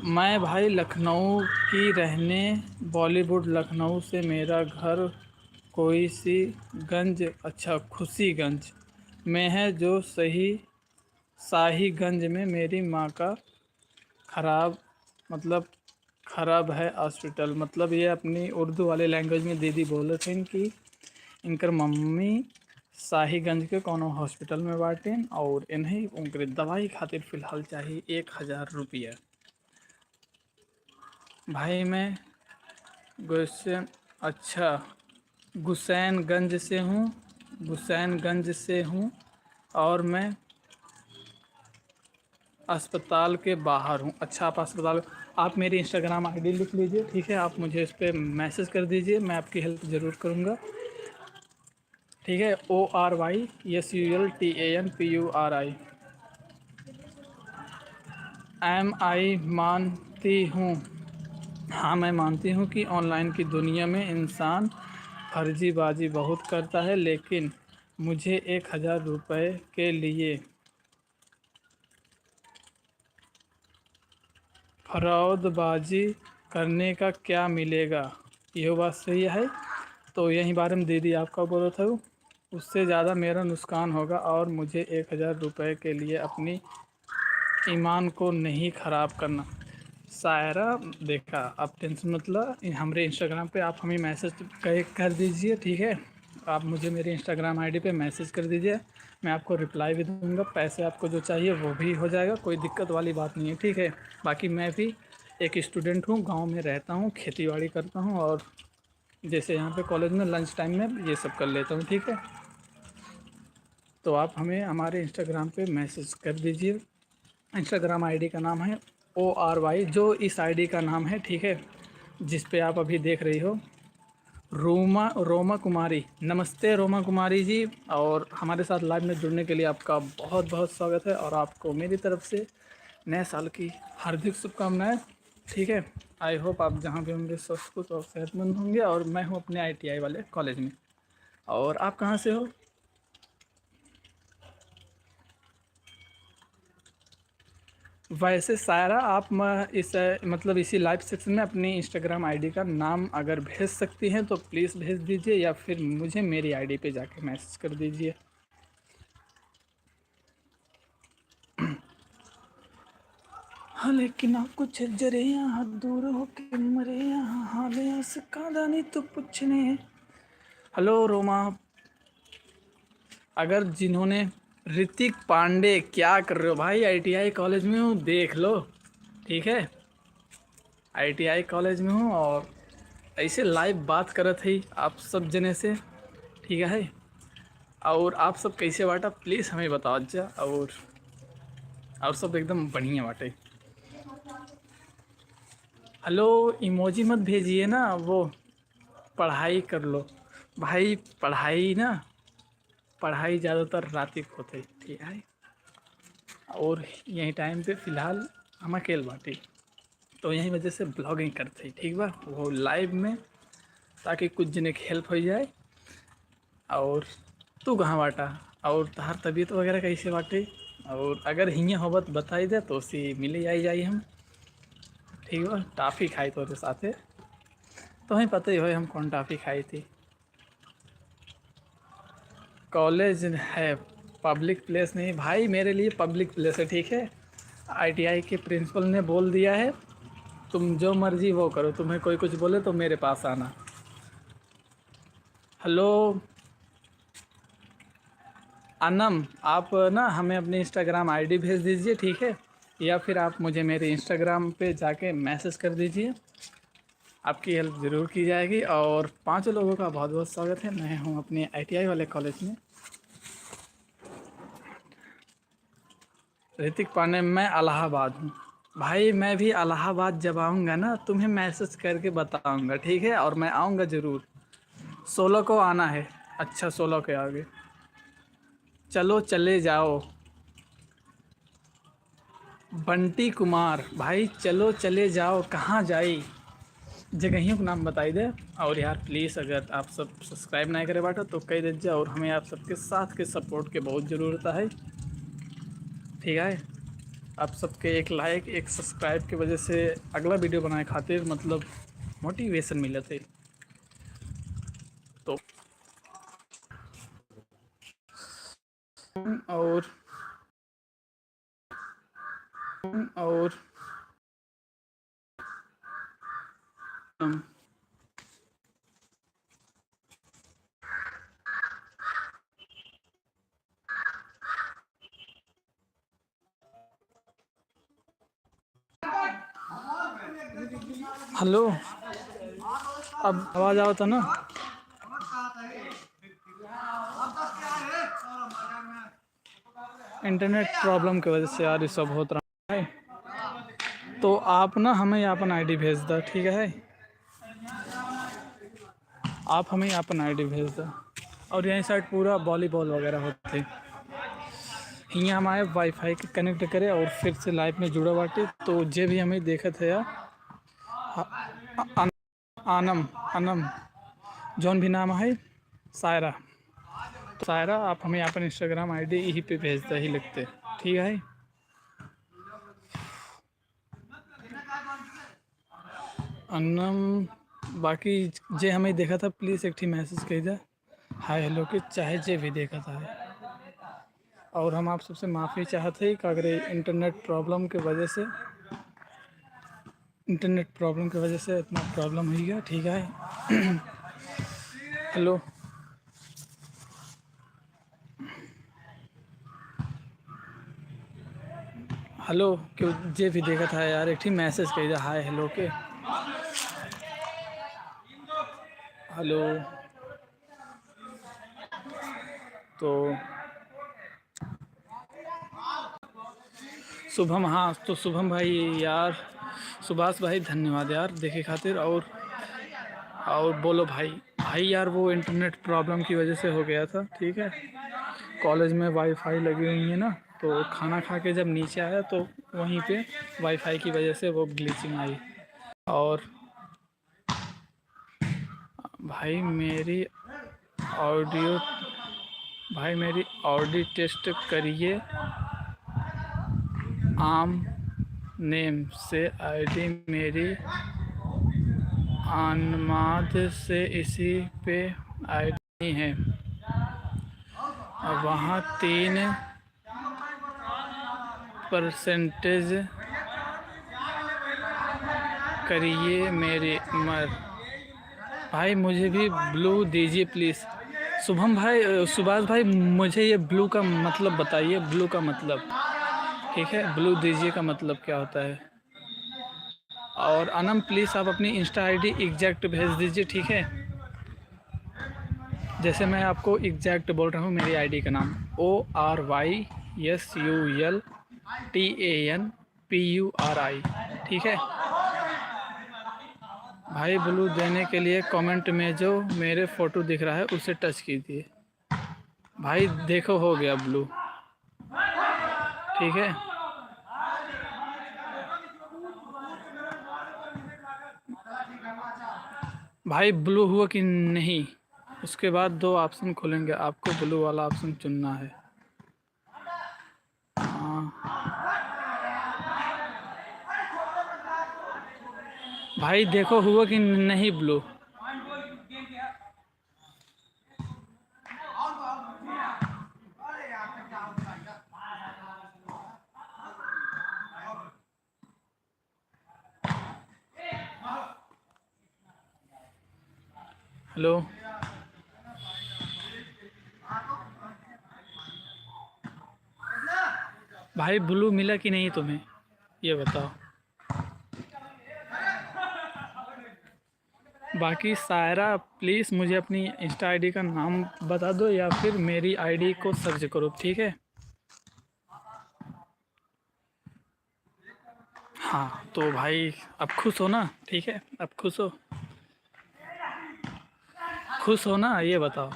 A: मैं भाई लखनऊ की रहने, बॉलीवुड लखनऊ से मेरा घर कोई सी गंज, अच्छा खुशीगंज में है, जो सही शाहीगंज में मेरी माँ का ख़राब, मतलब ख़राब है हॉस्पिटल। मतलब ये अपनी उर्दू वाले लैंग्वेज में दीदी बोल रहे थे कि इनकर मम्मी शाहीगंज के कोनो हॉस्पिटल में बाटें, और इन्हें उनके दवाई खातिर फ़िलहाल चाहिए 1000 रुपया। भाई मैं गुसैन, अच्छा गुसैनगंज से हूँ, गुसैनगंज से हूँ, और मैं अस्पताल के बाहर हूँ। अच्छा, आप अस्पताल, आप मेरी इंस्टाग्राम आईडी लिख लीजिए, ठीक है। आप मुझे इस पर मैसेज कर दीजिए, मैं आपकी हेल्प ज़रूर करूँगा, ठीक है। ORYSULTANPURI। आई मानती हूँ, हाँ मैं मानती हूँ कि ऑनलाइन की दुनिया में इंसान फर्जीबाजी बहुत करता है, लेकिन मुझे 1000 रुपये के लिए फ्रॉडबाजी करने का क्या मिलेगा? यह बात सही है। तो यही बारे में दीदी आपका बोला था, उससे ज़्यादा मेरा नुकसान होगा और मुझे 1000 रुपये के लिए अपनी ईमान को नहीं ख़राब करना। सायरा देखा, आप टेंशन मतलब हमारे इंस्टाग्राम पे आप हमें मैसेज कर दीजिए, ठीक है। आप मुझे मेरे इंस्टाग्राम आईडी पे मैसेज कर दीजिए, मैं आपको रिप्लाई भी दूंगा, पैसे आपको जो चाहिए वो भी हो जाएगा, कोई दिक्कत वाली बात नहीं है, ठीक है। बाकी मैं भी एक स्टूडेंट हूँ, गांव में रहता हूँ, खेती बाड़ी करता हूँ और जैसे यहाँ पे कॉलेज में लंच टाइम में ये सब कर लेता हूँ, ठीक है। तो आप हमें हमारे इंस्टाग्राम पे मैसेज कर दीजिए। इंस्टाग्राम आईडी का नाम है ORY, जो इस आईडी का नाम है, ठीक है, जिस पे आप अभी देख रही हो, रोमा कुमारी। नमस्ते रोमा कुमारी जी, और हमारे साथ लाइव में जुड़ने के लिए आपका बहुत बहुत स्वागत है और आपको मेरी तरफ से नए साल की हार्दिक शुभकामनाएं, ठीक है। आई होप आप जहाँ भी होंगे स्वस्थ खुश और सेहतमंद होंगे, और मैं हूँ अपने ITI वाले कॉलेज में। और आप कहाँ से हो? वैसे सायरा, आप इस मतलब इसी लाइव सेक्शन में अपनी इंस्टाग्राम आईडी का नाम अगर भेज सकती हैं तो प्लीज़ भेज दीजिए, या फिर मुझे मेरी आईडी पे जाके मैसेज कर दीजिए। हाँ लेकिन आप कुछ जरे यहाँ दूर हो के मरे यहाँ हाले का दानी तो पूछने। हेलो रोमा, अगर जिन्होंने ऋतिक पांडे, क्या कर रहे हो भाई? ITI कॉलेज में हूँ, देख लो, ठीक है। ITI कॉलेज में हूँ और ऐसे लाइव बात करत है आप सब जने से, ठीक है। और आप सब कैसे बाटा प्लीज़ हमें बताओ जा। और सब एकदम बढ़िया बाटे। हेलो, इमोजी मत भेजिए ना, वो पढ़ाई कर लो भाई। पढ़ाई ना, पढ़ाई ज़्यादातर रात को होते, ठीक है। और यही टाइम पे फ़िलहाल हम अकेले बाटी, तो यही वजह से ब्लॉगिंग करते, ठीक बा, वो लाइव में, ताकि कुछ जने की हेल्प हो जाए। और तू कहाँ बाटा, और तहार तबीयत वगैरह कैसे बाटे? और अगर हियाँ होबत बताई दे तो उसी मिले आई जाई हम, ठीक बा। टाफ़ी खाई तोरे साथे, तो हमें पता ही हो हम कौन टाफ़ी खाई थी। कॉलेज है, पब्लिक प्लेस नहीं भाई, मेरे लिए पब्लिक प्लेस है, ठीक है। ITI के प्रिंसिपल ने बोल दिया है, तुम जो मर्जी वो करो, तुम्हें कोई कुछ बोले तो मेरे पास आना। हेलो अनम, आप ना हमें अपनी इंस्टाग्राम आईडी भेज दीजिए, ठीक है, या फिर आप मुझे मेरे इंस्टाग्राम पे जाके मैसेज कर दीजिए, आपकी हेल्प ज़रूर की जाएगी। और 5 लोगों का बहुत बहुत स्वागत है, मैं हूँ अपने ITI वाले कॉलेज में। ऋतिक पांडे, मैं इलाहाबाद हूँ भाई। मैं भी इलाहाबाद जब आऊँगा ना तुम्हें मैसेज करके बताऊँगा, ठीक है, और मैं आऊँगा ज़रूर। 16 को आना है। अच्छा, 16 के आगे चलो चले जाओ। बंटी कुमार भाई, चलो चले जाओ, कहाँ जाई? जगहियों का नाम बताई दे। और यार प्लीज़, अगर आप सब सब्सक्राइब नहीं करे बाटा तो कह दीजिए, और हमें आप सबके साथ के सपोर्ट के बहुत ज़रूरत है, ठीक है। आप सबके एक लाइक एक सब्सक्राइब की वजह से अगला वीडियो बनाए खातिर मतलब मोटिवेशन मिले थे। तो और और हेलो, अब आवाज़ आवता ना? इंटरनेट प्रॉब्लम की वजह से यार ये सब होता रहा है। तो आप ना हमें अपन आईडी भेज दो, ठीक है। आप हमें अपन आईडी भेज दो। और यहीं साइड पूरा वॉलीबॉल वगैरह होते, यहाँ हमारे वाईफाई के कनेक्ट करे और फिर से लाइव में जुड़ा बाटे, तो जे भी हमें देखा थे यार। आनम अनम जौन भी नाम है, सायरा। तो सायरा, आप हमें अपन इंस्टाग्राम आईडी यहीं पे भेजते ही लगते, ठीक है। अनम, बाकी जे हमें देखा था प्लीज़ एक ठी मैसेज कह दे। हाय हेलो के चाहे जे भी देखा था। और हम आप सबसे माफ़ी चाहते हैं कि अगर ये इंटरनेट प्रॉब्लम की वजह से इतना प्रॉब्लम हो गया, ठीक है। हेलो हेलो क्यों जे भी देखा था यार, एक ठीक मैसेज कही था हाय हेलो के। हेलो तो शुभम, हाँ तो शुभम भाई यार, सुभाष भाई धन्यवाद यार देखे खातिर। और बोलो भाई। भाई यार वो इंटरनेट प्रॉब्लम की वजह से हो गया था, ठीक है। कॉलेज में वाईफाई लगी हुई है ना, तो खाना खा के जब नीचे आया तो वहीं पे वाईफाई की वजह से वो ग्लिचिंग आई। और भाई मेरी ऑडियो भाई मेरी ऑडियो टेस्ट करिए, आम नेम से आईडी मेरी अनमाद से इसी पे आईडी है। अब वहाँ 3% करिए मेरी उम्र। भाई मुझे भी ब्लू दीजिए प्लीज़। शुभम भाई, सुभाष भाई, मुझे ये ब्लू का मतलब बताइए, ब्लू का मतलब, ठीक है, ब्लू दीजिए का मतलब क्या होता है। और अनम प्लीज़ आप अपनी इंस्टा आईडी एग्जैक्ट भेज दीजिए, ठीक है। जैसे मैं आपको एग्जैक्ट बोल रहा हूँ, मेरी आईडी का नाम ORYSULTANPURI, ठीक है। भाई ब्लू देने के लिए कमेंट में जो मेरे फ़ोटो दिख रहा है उसे टच कीजिए। भाई देखो हो गया ब्लू, ठीक है। भाई ब्लू हुआ कि नहीं, उसके बाद दो ऑप्शन खुलेंगे, आपको ब्लू वाला ऑप्शन चुनना है। हाँ भाई देखो हुआ कि नहीं ब्लू। हेलो भाई ब्लू मिला कि नहीं तुम्हें, ये बताओ। बाकी सायरा प्लीज़ मुझे अपनी इंस्टा आईडी का नाम बता दो या फिर मेरी आईडी को सर्च करो, ठीक है। हाँ तो भाई अब खुश हो ना, ठीक है, अब खुश हो ना, ये बताओ।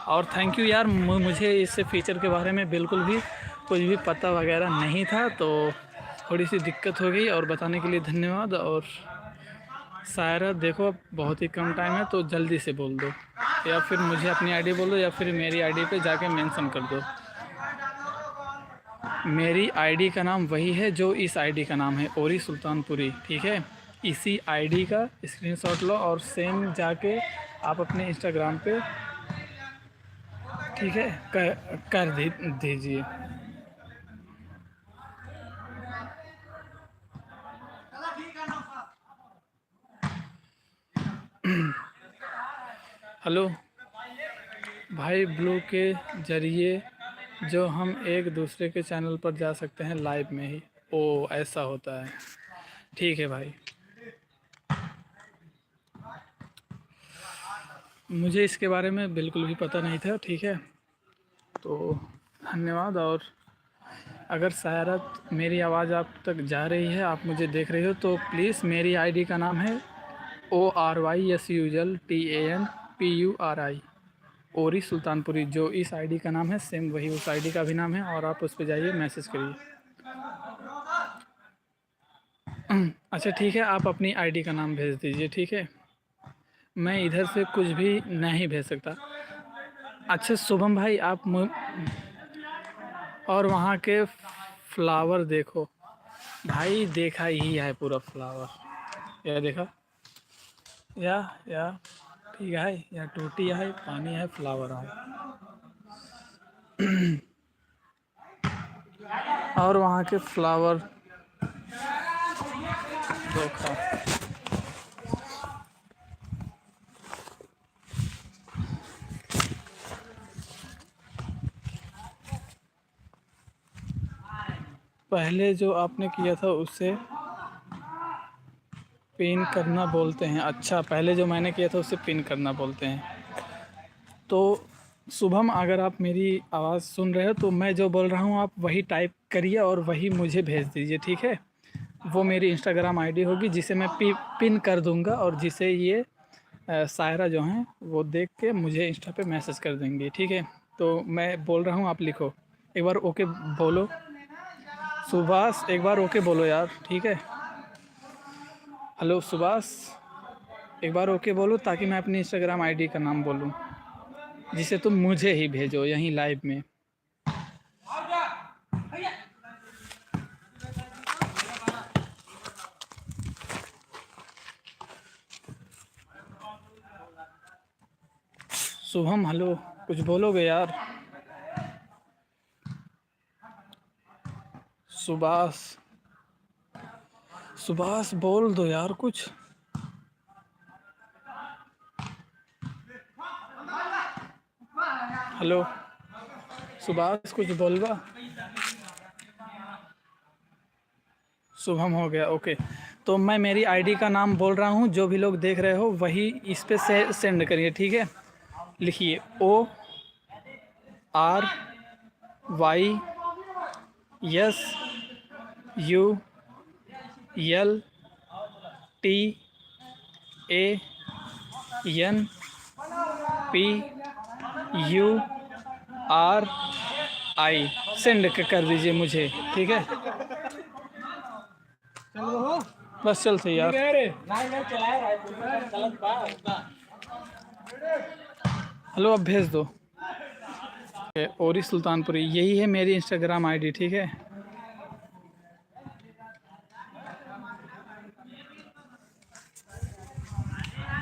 A: और थैंक यू यार, मुझे इस फीचर के बारे में बिल्कुल भी कुछ भी पता वगैरह नहीं था, तो थोड़ी सी दिक्कत हो गई, और बताने के लिए धन्यवाद। और शायरा देखो अब बहुत ही कम टाइम है, तो जल्दी से बोल दो, या फिर मुझे अपनी आईडी बोल दो या फिर मेरी आईडी पे जाके मेंशन कर दो। मेरी आईडी का नाम वही है जो इस आईडी का नाम है, ओरी सुल्तानपुरी, ठीक है। इसी आईडी का स्क्रीनशॉट लो और सेम जाके आप अपने इंस्टाग्राम पे, ठीक है, कर दीजिए। हेलो भाई, ब्लू के ज़रिए जो हम एक दूसरे के चैनल पर जा सकते हैं लाइव में ही। ओ ऐसा होता है, ठीक है भाई। मुझे इसके बारे में बिल्कुल भी पता नहीं था, ठीक है, तो धन्यवाद। और अगर शायद मेरी आवाज़ आप तक जा रही है, आप मुझे देख रहे हो, तो प्लीज़ मेरी आईडी का नाम है ORYSULTANPURI, ओरी सुल्तानपुरी। जो इस आईडी का नाम है सेम वही उस आईडी का भी नाम है, और आप उस पर जाइए, मैसेज करिए। अच्छा ठीक है, आप अपनी आईडी का नाम भेज दीजिए, ठीक है। मैं इधर से कुछ भी नहीं भेज सकता। अच्छा शुभम भाई और वहाँ के फ्लावर देखो। भाई देखा ही है पूरा फ्लावर, यह देखा। या ठीक है, या टोटी है, पानी है, फ्लावर है, और वहाँ के फ्लावर धोखा। पहले जो आपने किया था उससे पिन करना बोलते हैं। अच्छा, पहले जो मैंने किया था उससे पिन करना बोलते हैं। तो शुभम, अगर आप मेरी आवाज़ सुन रहे हो तो मैं जो बोल रहा हूँ आप वही टाइप करिए और वही मुझे भेज दीजिए, ठीक है। वो मेरी इंस्टाग्राम आईडी होगी जिसे मैं पिन कर दूंगा, और जिसे ये सायरा जो हैं वो देख के मुझे इंस्टा पे मैसेज कर देंगे, ठीक है। तो मैं बोल रहा हूँ, आप लिखो एक बार, ओके बोलो। सुभाष, एक बार ओके बोलो यार, ठीक है। हेलो सुभाष, एक बार ओके बोलो ताकि मैं अपनी इंस्टाग्राम आईडी का नाम बोलूँ, जिसे तुम मुझे ही भेजो यहीं लाइव में। शुभम हेलो, कुछ बोलोगे यार? सुभाष, सुभाष बोल दो यार कुछ। हेलो सुभाष, कुछ बोलवा। शुभम हो गया, ओके। तो मैं मेरी आईडी का नाम बोल रहा हूँ, जो भी लोग देख रहे हो वही इस पे सेंड करिए, ठीक है। लिखिए ORYSULTANPURI, सेंड कर दीजिए मुझे, ठीक है। बस चलते यार। हेलो, अब भेज दो। ओरी सुल्तानपुरी, यही है मेरी इंस्टाग्राम आईडी, ठीक है।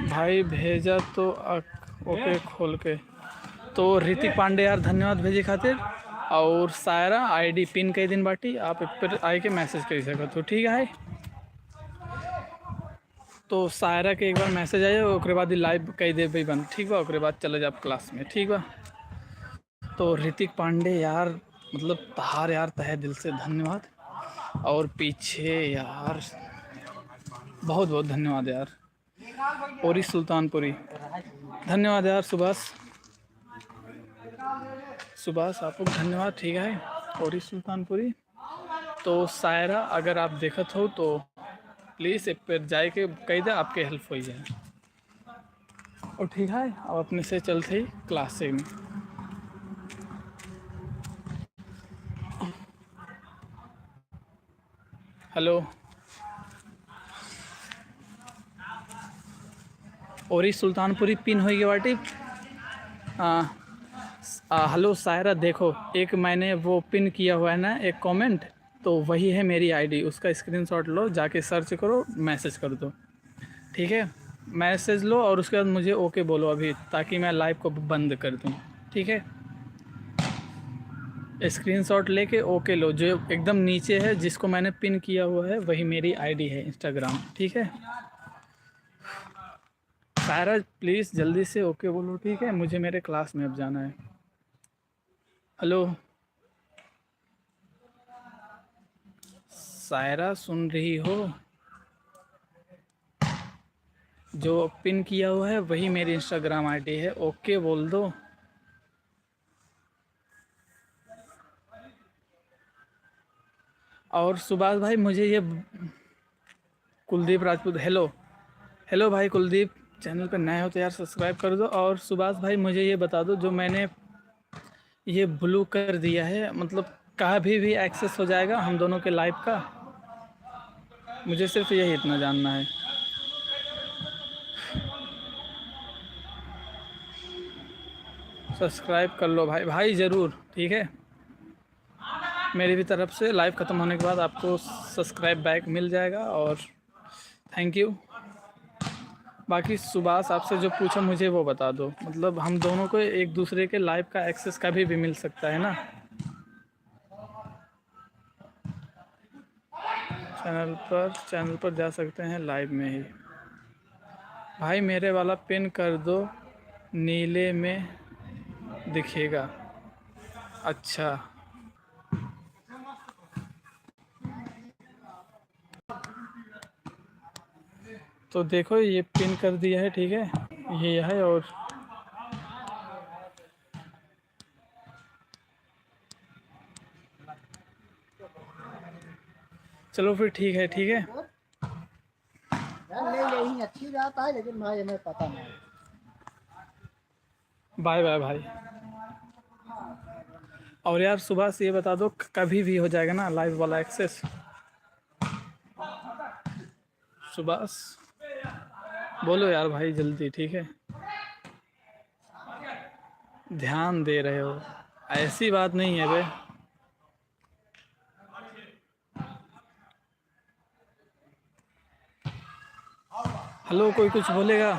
A: भाई भेजा तो ओके खोल के। तो ऋतिक पांडे यार, धन्यवाद भेजे खातिर। और सायरा आईडी पिन कई दिन बाटी, आप पर आई के मैसेज कर सको तो ठीक है। तो सायरा के एक बार मैसेज आए, उसके बाद लाइव कई दे भाई बंद, ठीक बा। उसके बाद चले जाओ क्लास में, ठीक बा। तो ऋतिक पांडे यार, मतलब तहार यार तहे दिल से धन्यवाद। और पीछे यार बहुत बहुत धन्यवाद यार। ओरी सुल्तानपुरी, धन्यवाद यार। सुभाष, सुभाष आपको धन्यवाद, ठीक है। ओरी सुल्तानपुरी। तो सायरा, अगर आप देखत हो तो प्लीज़ एक पर जाए के कही दे, आपके हेल्प हो जाए। और ठीक है, अब अपने से चलते ही क्लास से में। हेलो ओरी सुल्तानपुरी पिन होगी बाटी। हेलो सायरा, देखो एक मैंने वो पिन किया हुआ है ना, एक कमेंट, तो वही है मेरी आईडी। उसका स्क्रीनशॉट लो, जाके सर्च करो, मैसेज कर दो, ठीक है। मैसेज लो और उसके बाद मुझे ओके बोलो अभी, ताकि मैं लाइव को बंद कर दूँ, ठीक है। स्क्रीनशॉट लेके ओके लो, जो एकदम नीचे है जिसको मैंने पिन किया हुआ है वही मेरी आईडी है इंस्टाग्राम, ठीक है। सायरा प्लीज़ जल्दी से ओके बोलो, ठीक है, मुझे मेरे क्लास में अब जाना है। हेलो सायरा, सुन रही हो? जो पिन किया हुआ है वही मेरी इंस्टाग्राम आईडी है, ओके बोल दो। और सुभाष भाई, मुझे ये कुलदीप राजपूत, हेलो हेलो भाई कुलदीप, चैनल पर नए हो तो यार सब्सक्राइब कर दो। और सुभाष भाई मुझे ये बता दो, जो मैंने ये ब्लू कर दिया है, मतलब कहाँ भी एक्सेस हो जाएगा हम दोनों के लाइव का? मुझे सिर्फ यही इतना जानना है। सब्सक्राइब कर लो भाई, भाई ज़रूर, ठीक है। मेरी भी तरफ से लाइव ख़त्म होने के बाद आपको सब्सक्राइब बैक मिल जाएगा। और थैंक यू। बाकी सुभाष आपसे जो पूछा मुझे वो बता दो, मतलब हम दोनों को एक दूसरे के लाइव का एक्सेस कभी भी मिल सकता है ना। चैनल पर जा सकते हैं लाइव में ही। भाई मेरे वाला पिन कर दो, नीले में दिखेगा। अच्छा तो देखो ये पिन कर दिया है, ठीक है ये है। और चलो फिर ठीक है, ठीक है
B: यार ले यही अच्छी बात है, लेकिन भाई हमें पता नहीं।
A: बाय बाय भाई। और यार सुबह से ये बता दो कभी भी हो जाएगा ना लाइव वाला एक्सेस। सुबह बोलो यार भाई जल्दी, ठीक है ध्यान दे रहे हो, ऐसी बात नहीं है बे। हेलो कोई कुछ बोलेगा?